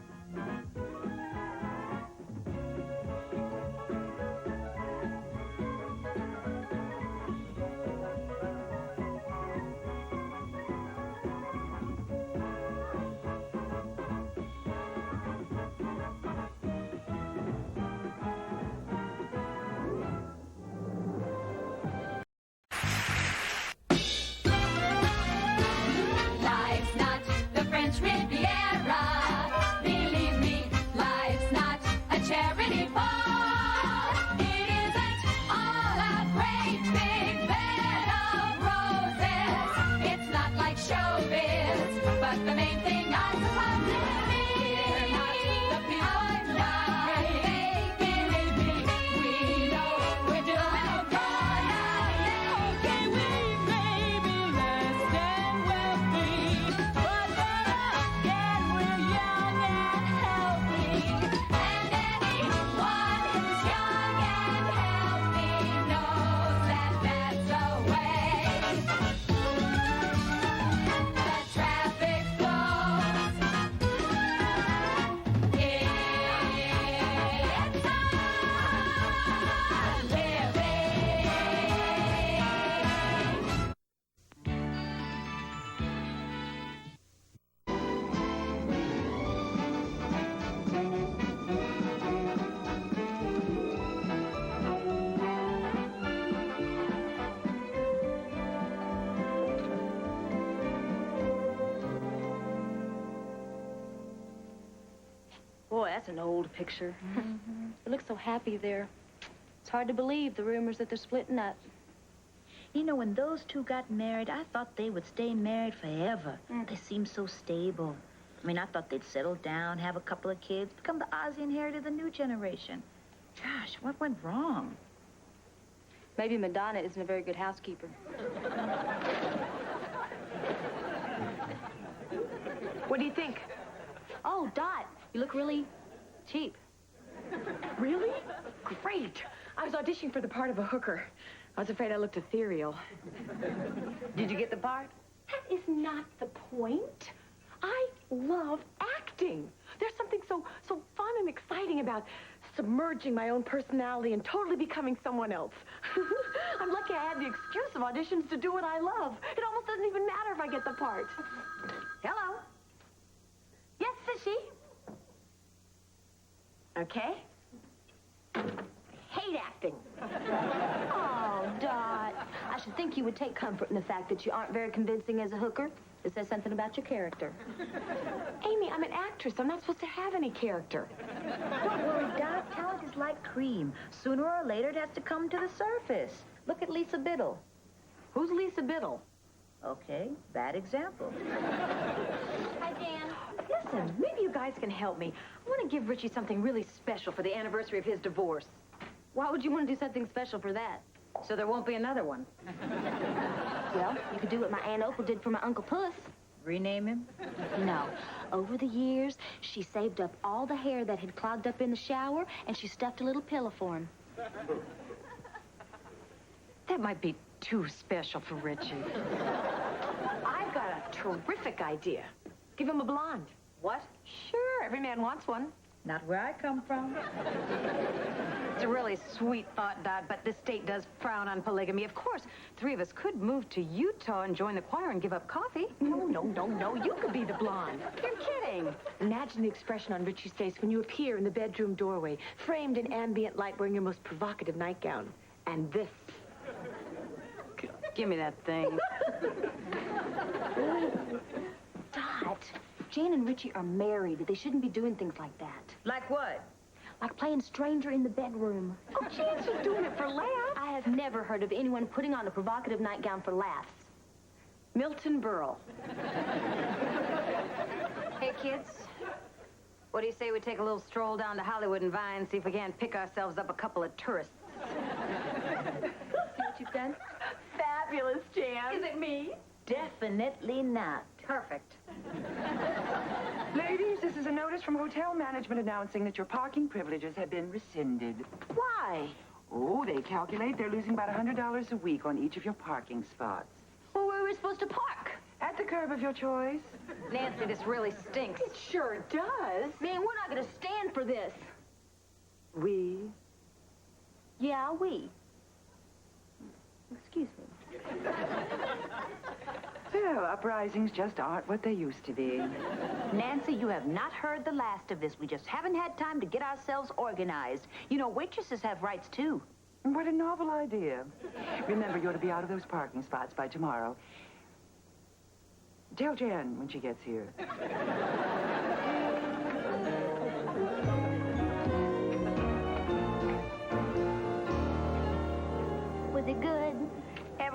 [SPEAKER 2] the main thing I'm supposed to be. We're not the people like believe me, we know we're doing fine. Okay, we may be less than wealthy, but then again we're young and healthy. And anyone who's young and healthy knows that that's the way the traffic flows. It's
[SPEAKER 1] Boy, that's an old picture. They look so happy there. It's hard to believe the rumors that they're splitting up.
[SPEAKER 7] You know, when those two got married, I thought they would stay married forever. They seem so stable. I mean, I thought they'd settle down, have a couple of kids, become the Ozzie and Harriet of the new generation. Gosh, what went wrong?
[SPEAKER 1] Maybe Madonna isn't a very good housekeeper.
[SPEAKER 9] What do you think?
[SPEAKER 1] Oh, Dot, you look really cheap.
[SPEAKER 9] Really? Great. I was auditioning for the part of a hooker. I was afraid I looked ethereal.
[SPEAKER 7] Did you get the part?
[SPEAKER 9] That is not the point. I love acting. There's something so fun and exciting about submerging my own personality and totally becoming someone else. I'm lucky I had the excuse of auditions to do what I love. It almost doesn't even matter if I get the part. Hello? Yes, Sissy? Okay. Hate acting.
[SPEAKER 1] Oh, Dot. I should think you would take comfort in the fact that you aren't very convincing as a hooker. It says something about your character.
[SPEAKER 9] Amy, I'm an actress. I'm not supposed to have any character.
[SPEAKER 7] Don't worry, Dot. Talent is like cream. Sooner or later, it has to come to the surface. Look at Lisa Biddle.
[SPEAKER 9] Who's Lisa Biddle?
[SPEAKER 7] Okay, bad example.
[SPEAKER 1] Hi, Dan.
[SPEAKER 9] Listen, maybe you guys can help me. I want to give Richie something really special for the anniversary of his divorce.
[SPEAKER 1] Why would you want to do something special for that?
[SPEAKER 4] So there won't be another one.
[SPEAKER 1] Well, you could do what my Aunt Opal did for my Uncle Puss.
[SPEAKER 7] Rename him?
[SPEAKER 1] No. Over the years, she saved up all the hair that had clogged up in the shower, and she stuffed a little pillow for him.
[SPEAKER 4] That might be too special for Richie.
[SPEAKER 9] I've got a terrific idea. Give him a blonde.
[SPEAKER 4] What?
[SPEAKER 9] Sure, every man wants one.
[SPEAKER 7] Not where I come from.
[SPEAKER 4] It's a really sweet thought, Dot, but this state does frown on polygamy. Of course, three of us could move to Utah and join the choir and give up coffee.
[SPEAKER 9] No. You could be the blonde. You're kidding. Imagine the expression on Richie's face when you appear in the bedroom doorway, framed in ambient light wearing your most provocative nightgown. And this.
[SPEAKER 4] Give me that thing.
[SPEAKER 1] Dot, Jan and Richie are married. They shouldn't be doing things like that.
[SPEAKER 7] Like what?
[SPEAKER 1] Like playing stranger in the bedroom.
[SPEAKER 9] Oh, Jan's just doing it for laughs.
[SPEAKER 1] I have never heard of anyone putting on a provocative nightgown for laughs.
[SPEAKER 9] Milton Berle.
[SPEAKER 4] Hey, kids. What do you say we take a little stroll down to Hollywood and Vine, see if we can't pick ourselves up a couple of tourists?
[SPEAKER 1] See what you've done?
[SPEAKER 9] Fabulous, Jan.
[SPEAKER 1] Is it me?
[SPEAKER 7] Definitely not.
[SPEAKER 4] Perfect.
[SPEAKER 15] Ladies, this is a notice from hotel management announcing that your parking privileges have been rescinded.
[SPEAKER 9] Why?
[SPEAKER 15] Oh, they calculate they're losing about $100 a week on each of your parking spots.
[SPEAKER 1] Well, where are we supposed to park?
[SPEAKER 15] At the curb of your choice.
[SPEAKER 4] Nancy, this really stinks.
[SPEAKER 9] It sure does.
[SPEAKER 1] Man, we're not going to stand for this.
[SPEAKER 15] We?
[SPEAKER 1] Yeah, we. Excuse me.
[SPEAKER 15] Well, uprisings just aren't what they used to be.
[SPEAKER 7] Nancy, you have not heard the last of this. We just haven't had time to get ourselves organized. You know, waitresses have rights, too.
[SPEAKER 15] What a novel idea. Remember, you're to be out of those parking spots by tomorrow. Tell Jan when she gets here.
[SPEAKER 1] Was it good?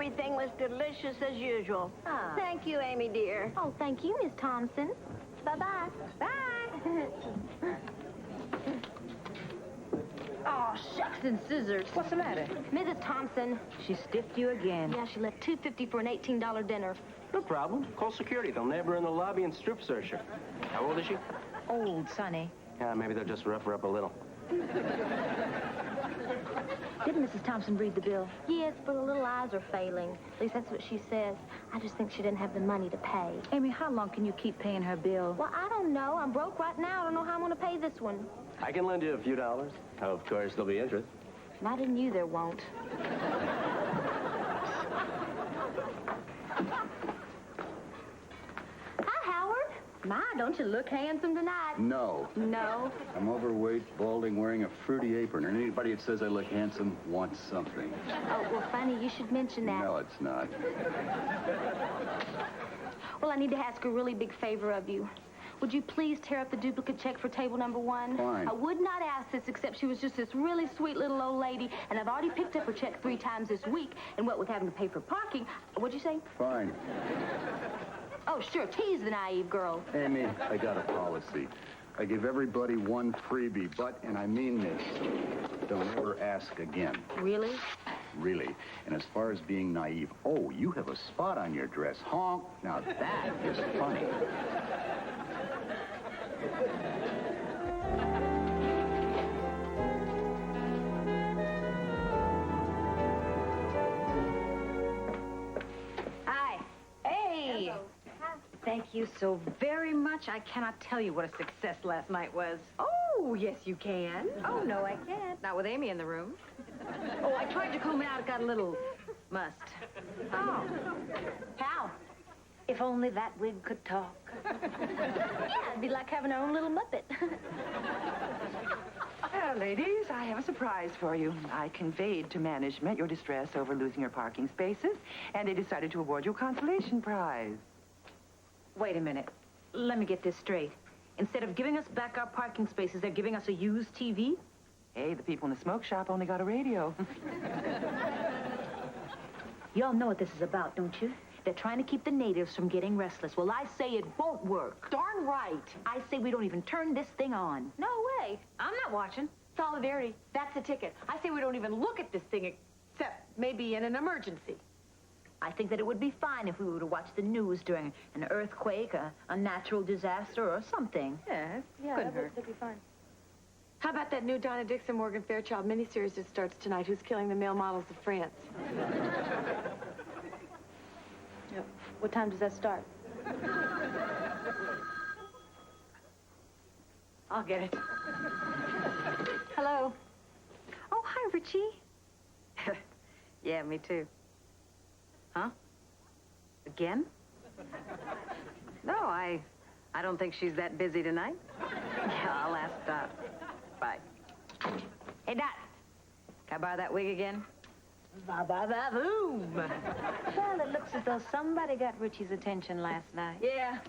[SPEAKER 18] everything was delicious as usual.
[SPEAKER 1] Ah.
[SPEAKER 18] Thank you, Amy, dear.
[SPEAKER 1] Oh, thank you, Miss Thompson. Bye-bye.
[SPEAKER 18] Bye.
[SPEAKER 7] Oh, shucks and scissors. What's the matter?
[SPEAKER 1] Mrs. Thompson.
[SPEAKER 7] She stiffed you again.
[SPEAKER 1] Yeah, she left $2.50 for an $18 dinner.
[SPEAKER 6] No problem. Call security. They'll nab her in the lobby and strip search her. How old is she?
[SPEAKER 7] Old, Sonny.
[SPEAKER 6] Yeah, maybe they'll just rough her up a little.
[SPEAKER 1] Didn't Mrs. Thompson read the bill? Yes, but her little eyes are failing. At least that's what she says. I just think she didn't have the money to pay.
[SPEAKER 7] Amy, how long can you keep paying her bill?
[SPEAKER 1] Well, I don't know. I'm broke right now. I don't know how I'm going to pay this one.
[SPEAKER 6] I can lend you a few dollars. Oh, of course, there'll be interest.
[SPEAKER 1] Not in you, there won't. Hi, Howard. My, don't you look handsome tonight?
[SPEAKER 8] No.
[SPEAKER 1] No.
[SPEAKER 8] I'm overweight, balding, wearing a fruity apron, and anybody that says I look handsome wants something.
[SPEAKER 1] Oh, well, funny, you should mention that.
[SPEAKER 8] No, it's not.
[SPEAKER 1] Well, I need to ask a really big favor of you. Would you please tear up the duplicate check for table number 1?
[SPEAKER 8] Fine.
[SPEAKER 1] I would not ask this except she was just this really sweet little old lady, and I've already picked up her check 3 times this week, and what with having to pay for parking, what'd you say?
[SPEAKER 8] Fine.
[SPEAKER 1] Oh, sure, tease the naive girl.
[SPEAKER 8] Amy, I got a policy. I give everybody one freebie, but, and I mean this, don't ever ask again.
[SPEAKER 1] Really?
[SPEAKER 8] Really. And as far as being naive, oh, you have a spot on your dress. Honk. Now that is funny.
[SPEAKER 4] Hi. Hey.
[SPEAKER 1] Hello. Hi.
[SPEAKER 4] Thank you so very much. I cannot tell you what a success last night was.
[SPEAKER 9] Oh, yes, you can.
[SPEAKER 4] Oh, no, I can't. Not with Amy in the room. Oh, I tried to comb it out. It got a little mussed.
[SPEAKER 1] Oh.
[SPEAKER 4] How? If only that wig could talk.
[SPEAKER 1] Yeah, it'd be like having our own little Muppet.
[SPEAKER 15] Well, ladies, I have a surprise for you. I conveyed to management your distress over losing your parking spaces, and they decided to award you a consolation prize.
[SPEAKER 4] Wait a minute. Let me get this straight. Instead of giving us back our parking spaces, they're giving us a used TV?
[SPEAKER 15] Hey, the people in the smoke shop only got a radio.
[SPEAKER 7] Y'all know what this is about, don't you? They're trying to keep the natives from getting restless. Well, I say it won't work.
[SPEAKER 9] Darn right.
[SPEAKER 7] I say we don't even turn this thing on.
[SPEAKER 9] No way.
[SPEAKER 4] I'm not watching.
[SPEAKER 9] Solidarity. That's the ticket. I say we don't even look at this thing except maybe in an emergency.
[SPEAKER 7] I think that it would be fine if we were to watch the news during an earthquake, a natural disaster, or something.
[SPEAKER 4] Yeah,
[SPEAKER 9] Couldn't hurt.
[SPEAKER 1] That'd be fine.
[SPEAKER 9] How about that new Donna Dixon Morgan Fairchild miniseries that starts tonight, Who's Killing the Male Models of France?
[SPEAKER 1] Yep. What time does that start?
[SPEAKER 4] I'll get it.
[SPEAKER 1] Hello.
[SPEAKER 4] Oh, hi, Richie. Yeah, me too. Huh? Again? No, I don't think she's that busy tonight. Yeah, I'll ask Dot. Bye. Hey, Dot. Can I borrow that wig again?
[SPEAKER 7] Ba-ba-ba-boom. Well, it looks as though somebody got Richie's attention last night.
[SPEAKER 4] Yeah.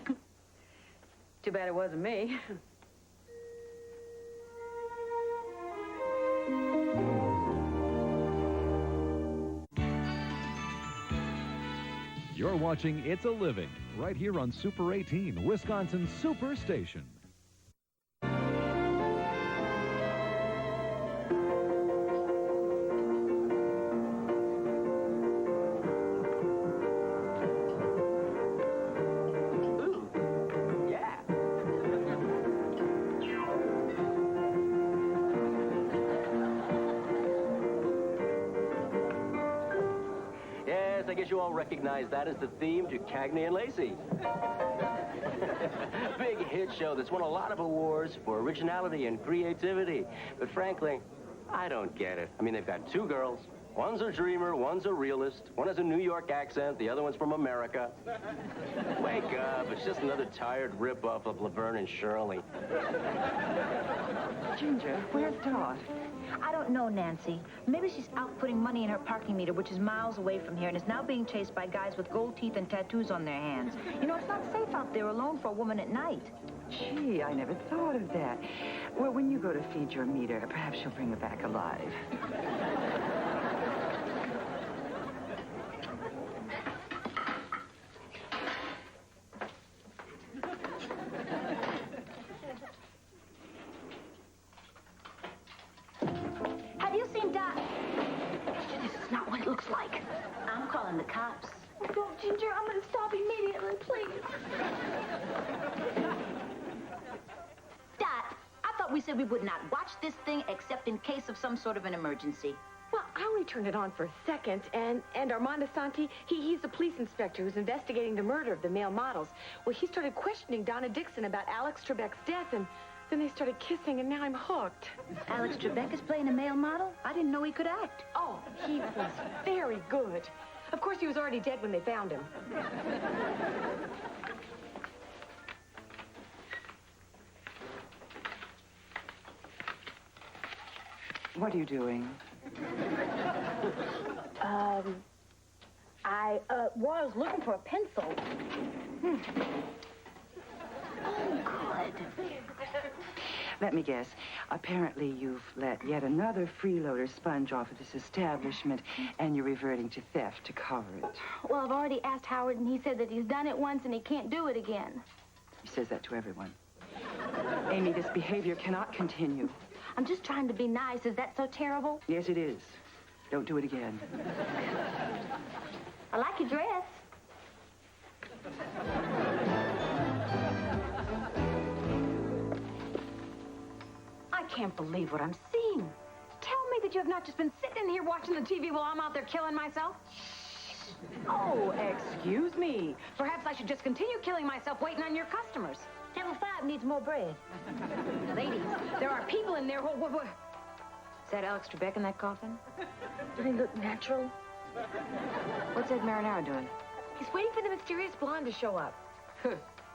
[SPEAKER 4] Too bad it wasn't me.
[SPEAKER 11] You're watching It's a Living right here on Super 18, Wisconsin's Super Station.
[SPEAKER 6] I guess you all recognize that as the theme to Cagney and Lacey. Big hit show that's won a lot of awards for originality and creativity. But frankly, I don't get it. I mean, they've got 2 girls. One's a dreamer, one's a realist. One has a New York accent, the other one's from America. Wake up, it's just another tired rip-off of Laverne and Shirley.
[SPEAKER 15] Ginger, where's Dot?
[SPEAKER 7] I don't know, Nancy. Maybe she's out putting money in her parking meter, which is miles away from here, and is now being chased by guys with gold teeth and tattoos on their hands. You know, it's not safe out there alone for a woman at night.
[SPEAKER 15] Gee, I never thought of that. Well, when you go to feed your meter, perhaps you'll bring her back alive.
[SPEAKER 10] calling the cops.
[SPEAKER 18] Oh, don't, Ginger. I'm going to stop immediately, please.
[SPEAKER 7] Dot, I thought we said we would not watch this thing except in case of some sort of an emergency.
[SPEAKER 9] Well, I only turned it on for a second, and Armando Santi, he's the police inspector who's investigating the murder of the male models. Well, he started questioning Donna Dixon about Alex Trebek's death, and then they started kissing, and now I'm hooked.
[SPEAKER 7] Alex Trebek is playing a male model? I didn't know he could act.
[SPEAKER 9] Oh, he was very good. Of course, he was already dead when they found him.
[SPEAKER 3] What are you doing?
[SPEAKER 10] I was looking for a pencil. Oh, good.
[SPEAKER 3] Let me guess. Apparently you've let yet another freeloader sponge off of this establishment, and you're reverting to theft to cover it.
[SPEAKER 10] Well, I've already asked Howard, and he said that he's done it once and he can't do it again.
[SPEAKER 3] He says that to everyone. Amy, this behavior cannot continue.
[SPEAKER 10] I'm just trying to be nice. Is that so terrible?
[SPEAKER 3] Yes, it is. Don't do it again.
[SPEAKER 10] I like your dress.
[SPEAKER 4] I can't believe what I'm seeing. Tell me that you have not just been sitting in here watching the TV while I'm out there killing myself. Oh, excuse me. Perhaps I should just continue killing myself waiting on your customers.
[SPEAKER 10] Table 5 needs more bread.
[SPEAKER 4] Ladies, there are people in there who... Is that Alex Trebek in that coffin?
[SPEAKER 10] Does he look natural?
[SPEAKER 4] What's Ed Marinaro doing?
[SPEAKER 9] He's waiting for the mysterious blonde to show up.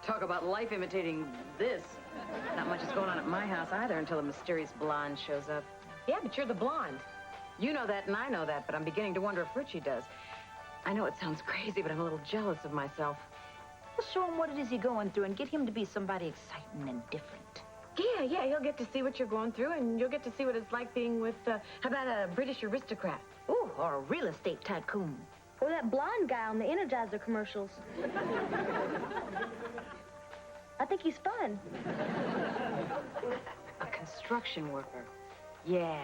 [SPEAKER 4] Talk about life imitating this. Not much is going on at my house either until a mysterious blonde shows up.
[SPEAKER 9] Yeah, but you're the blonde.
[SPEAKER 4] You know that and I know that, but I'm beginning to wonder if Richie does. I know it sounds crazy, but I'm a little jealous of myself.
[SPEAKER 7] We'll show him what it is you're going through and get him to be somebody exciting and different.
[SPEAKER 9] Yeah, he'll get to see what you're going through, and you'll get to see what it's like being with, how about a British aristocrat?
[SPEAKER 7] Ooh, or a real estate tycoon.
[SPEAKER 10] Or that blonde guy on the Energizer commercials. I think he's fun.
[SPEAKER 4] A construction worker. Yeah.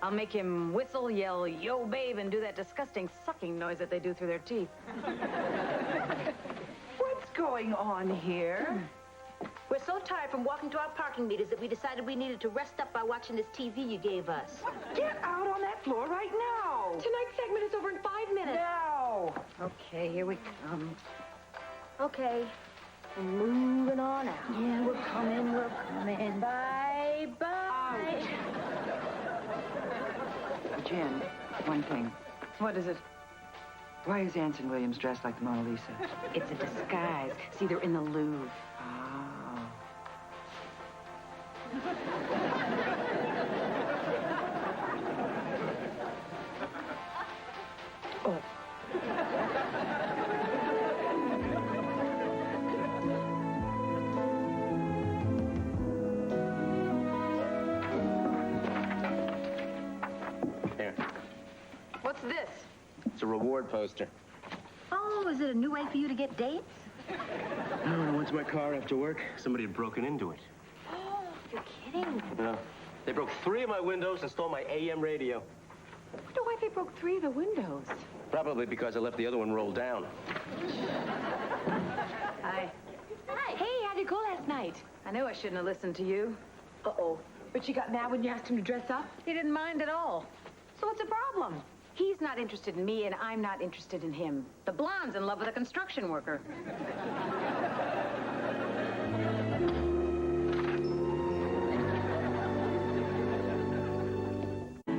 [SPEAKER 4] I'll make him whistle, yell, yo, babe, and do that disgusting sucking noise that they do through their teeth.
[SPEAKER 3] What's going on here?
[SPEAKER 7] We're so tired from walking to our parking meters that we decided we needed to rest up by watching this TV you gave us.
[SPEAKER 3] Get out on that floor right now.
[SPEAKER 9] Tonight's segment is over in 5 minutes.
[SPEAKER 3] Now.
[SPEAKER 4] Okay, here we come.
[SPEAKER 10] Okay, we're moving on out.
[SPEAKER 7] Yeah, we're coming. Bye-bye.
[SPEAKER 3] Jen, one thing.
[SPEAKER 4] What is it?
[SPEAKER 3] Why is Anson Williams dressed like the Mona Lisa?
[SPEAKER 4] It's a disguise. See, they're in the Louvre.
[SPEAKER 3] Oh.
[SPEAKER 6] Here.
[SPEAKER 4] What's this?
[SPEAKER 6] It's a reward poster.
[SPEAKER 7] Oh, is it a new way for you to get dates?
[SPEAKER 6] No, when I went to my car after work, somebody had broken into it.
[SPEAKER 9] Oh, you're kidding.
[SPEAKER 6] No. They broke 3 of my windows and stole my AM radio.
[SPEAKER 9] I wonder why they broke 3 of the windows.
[SPEAKER 6] Probably because I left the other one rolled down.
[SPEAKER 4] Hi.
[SPEAKER 9] Hi. Hey, how'd it go last night?
[SPEAKER 4] I knew I shouldn't have listened to you.
[SPEAKER 9] Uh-oh. But you got mad when you asked him to dress up?
[SPEAKER 4] He didn't mind at all. So what's the problem? He's not interested in me, and I'm not interested in him. The blonde's in love with a construction worker.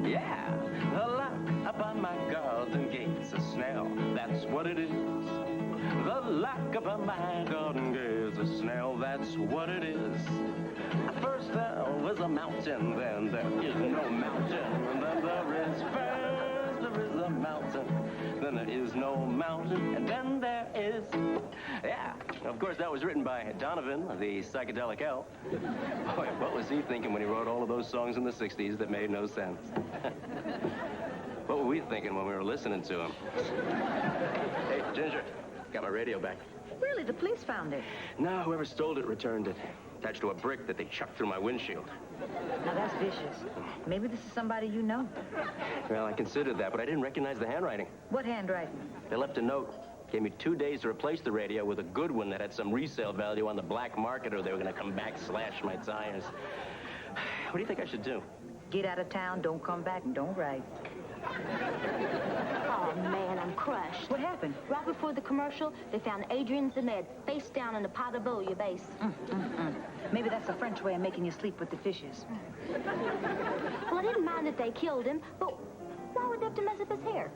[SPEAKER 6] Yeah, the lock upon my garden gate's a snail. That's what it is. The lock upon my garden gate's a snail. That's what it is. First there was a mountain, then there is no mountain, and then there is first there is a mountain, then there is no mountain, and then there is. Yeah, of course that was written by Donovan, the psychedelic elf. Boy, what was he thinking when he wrote all of those songs in the 60s that made no sense? What were we thinking when we were listening to him? Hey, Ginger, got my radio back.
[SPEAKER 7] Really, the police found it.
[SPEAKER 6] No, whoever stole it returned it. attached to a brick that they chucked through my windshield.
[SPEAKER 7] Now, that's vicious. Maybe this is somebody you know.
[SPEAKER 6] Well, I considered that, but I didn't recognize the handwriting.
[SPEAKER 7] What handwriting?
[SPEAKER 6] They left a note. Gave me 2 days to replace the radio with a good one that had some resale value on the black market, or they were going to come back, slash my tires. What do you think I should do?
[SPEAKER 7] Get out of town, don't come back, and don't write.
[SPEAKER 1] Oh, man, I'm crushed.
[SPEAKER 7] What happened?
[SPEAKER 1] Right before the commercial, they found Adrian Zemed face down in a pot of bouillabaisse.
[SPEAKER 7] Maybe that's a French way of making you sleep with the fishes.
[SPEAKER 1] Well, I didn't mind that they killed him, but why would they have to mess up his hair?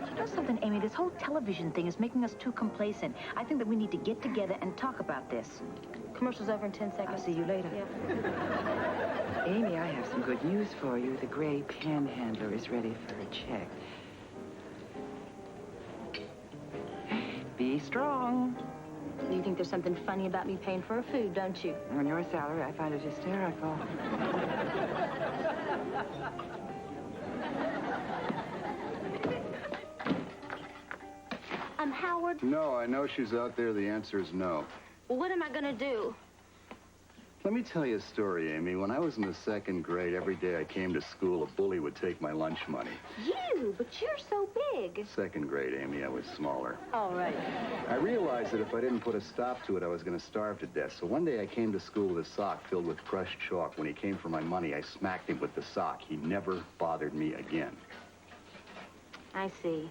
[SPEAKER 7] You know something, Amy? This whole television thing is making us too complacent. I think that we need to get together and talk about this.
[SPEAKER 1] Commercial's over in 10 seconds.
[SPEAKER 7] I'll see you later.
[SPEAKER 1] Yeah.
[SPEAKER 3] Amy, I have some good news for you. The gray panhandler is ready for a check. Be strong.
[SPEAKER 1] You think there's something funny about me paying for her food, don't you?
[SPEAKER 3] On your salary, I find it hysterical.
[SPEAKER 1] Howard?
[SPEAKER 8] No, I know she's out there. The answer is no.
[SPEAKER 1] Well, what am I going to do?
[SPEAKER 8] Let me tell you a story, Amy. When I was in the 2nd grade, every day I came to school, a bully would take my lunch money.
[SPEAKER 1] You? But you're so big.
[SPEAKER 8] 2nd grade, Amy, I was smaller.
[SPEAKER 1] All right.
[SPEAKER 8] I realized that if I didn't put a stop to it, I was going to starve to death. So one day I came to school with a sock filled with crushed chalk. When he came for my money, I smacked him with the sock. He never bothered me again.
[SPEAKER 1] I see.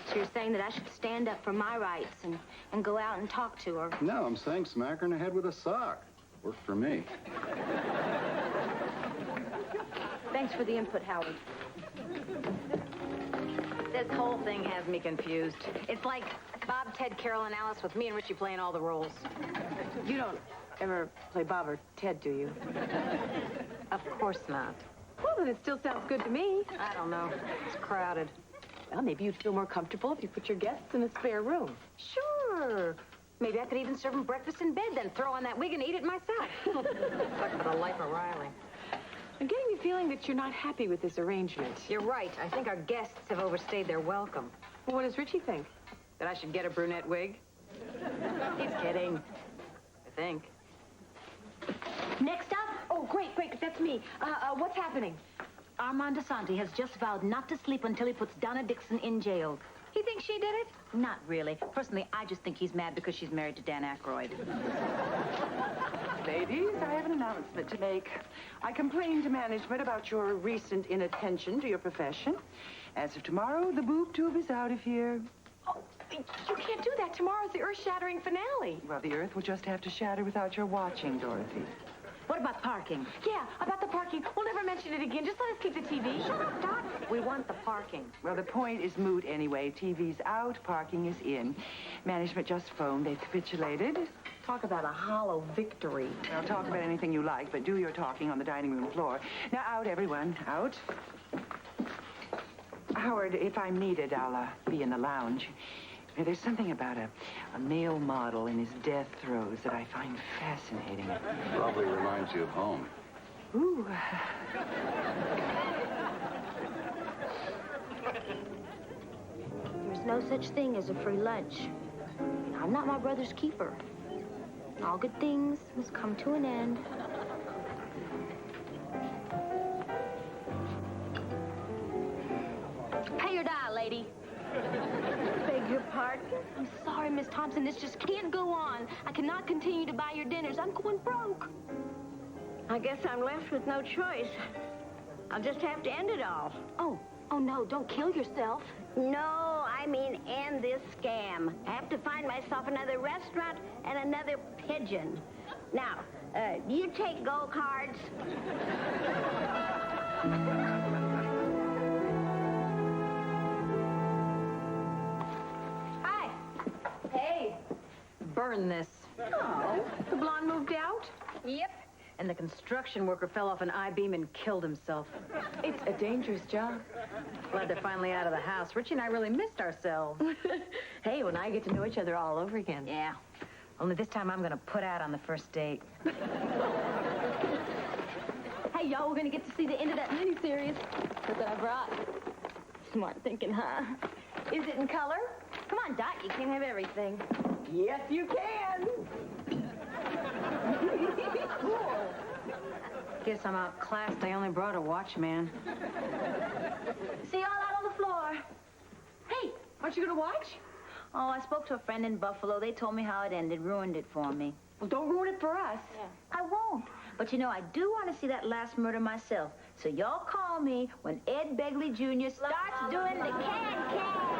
[SPEAKER 1] So you're saying that I should stand up for my rights and go out and talk to her?
[SPEAKER 8] No, I'm saying smack her in the head with a sock. Worked for me.
[SPEAKER 1] Thanks for the input, Howard.
[SPEAKER 4] This whole thing has me confused. It's like Bob, Ted, Carol, and Alice with me and Richie playing all the roles.
[SPEAKER 9] You don't ever play Bob or Ted, do you?
[SPEAKER 4] Of course not.
[SPEAKER 9] Well, then it still sounds good to me.
[SPEAKER 4] I don't know. It's crowded.
[SPEAKER 9] Well, maybe you'd feel more comfortable if you put your guests in a spare room.
[SPEAKER 4] Sure. Maybe I could even serve them breakfast in bed, then throw on that wig and eat it myself. Talk about a life of Riley.
[SPEAKER 9] I'm getting the feeling that you're not happy with this arrangement.
[SPEAKER 4] You're right. I think our guests have overstayed their welcome.
[SPEAKER 9] Well, what does Richie think?
[SPEAKER 4] That I should get a brunette wig? He's kidding. I think.
[SPEAKER 1] Next up.
[SPEAKER 9] Oh, great. That's me. What's happening?
[SPEAKER 7] Armand DeSanti has just vowed not to sleep until he puts Donna Dixon in jail.
[SPEAKER 4] He thinks she did it?
[SPEAKER 7] Not really. Personally, I just think he's mad because she's married to Dan Aykroyd.
[SPEAKER 3] Ladies, I have an announcement to make. I complained to management about your recent inattention to your profession. As of tomorrow, the boob tube is out of here.
[SPEAKER 9] Oh, you can't do that. Tomorrow's the earth-shattering finale.
[SPEAKER 3] Well, the earth will just have to shatter without your watching, Dorothy.
[SPEAKER 7] What about parking?
[SPEAKER 9] Yeah, about the parking. We'll never mention it again. Just let us keep the TV.
[SPEAKER 4] Shut up, Dot. We want the parking.
[SPEAKER 3] Well, the point is moot anyway. TV's out, parking is in. Management just phoned. They've capitulated.
[SPEAKER 4] Talk about a hollow victory.
[SPEAKER 3] Well, talk about anything you like, but do your talking on the dining room floor. Now, out, everyone. Out. Howard, if I'm needed, I'll be in the lounge. There's something about a male model in his death throes that I find fascinating.
[SPEAKER 8] Probably reminds you of home.
[SPEAKER 3] Ooh.
[SPEAKER 1] There's no such thing as a free lunch. I'm not my brother's keeper. All good things must come to an end. Pay your die, lady. Beg your pardon? I'm sorry, Miss Thompson. This just can't go on. I cannot continue to buy your dinners. I'm going broke.
[SPEAKER 10] I guess I'm left with no choice. I'll just have to end it all.
[SPEAKER 1] Oh no, don't kill yourself.
[SPEAKER 10] No, I mean end this scam. I have to find myself another restaurant and another pigeon. Now, you take gold cards.
[SPEAKER 4] Hi. Hey. Burn this.
[SPEAKER 9] Oh, the blonde moved out?
[SPEAKER 4] Yep. And the construction worker fell off an I-beam and killed himself.
[SPEAKER 9] It's a dangerous job.
[SPEAKER 4] Glad they're finally out of the house. Richie and I really missed ourselves.
[SPEAKER 9] Hey, when I get to know each other all over again.
[SPEAKER 4] Yeah. Only this time I'm going to put out on the first date.
[SPEAKER 1] Hey, y'all, we're gonna get to see the end of that miniseries. Look what I brought. Smart thinking, huh? Is it in color? Come on, Dot, you can't have everything.
[SPEAKER 9] Yes, you can.
[SPEAKER 4] Guess I'm outclassed. I only brought a watch, man.
[SPEAKER 10] See y'all out on the floor.
[SPEAKER 9] Hey, aren't you going to watch?
[SPEAKER 7] Oh, I spoke to a friend in Buffalo. They told me how it ended, ruined it for me.
[SPEAKER 9] Well, don't ruin it for us.
[SPEAKER 10] Yeah.
[SPEAKER 7] I won't. But you know, I do want to see that last murder myself. So y'all call me when Ed Begley Jr. starts doing the can-can.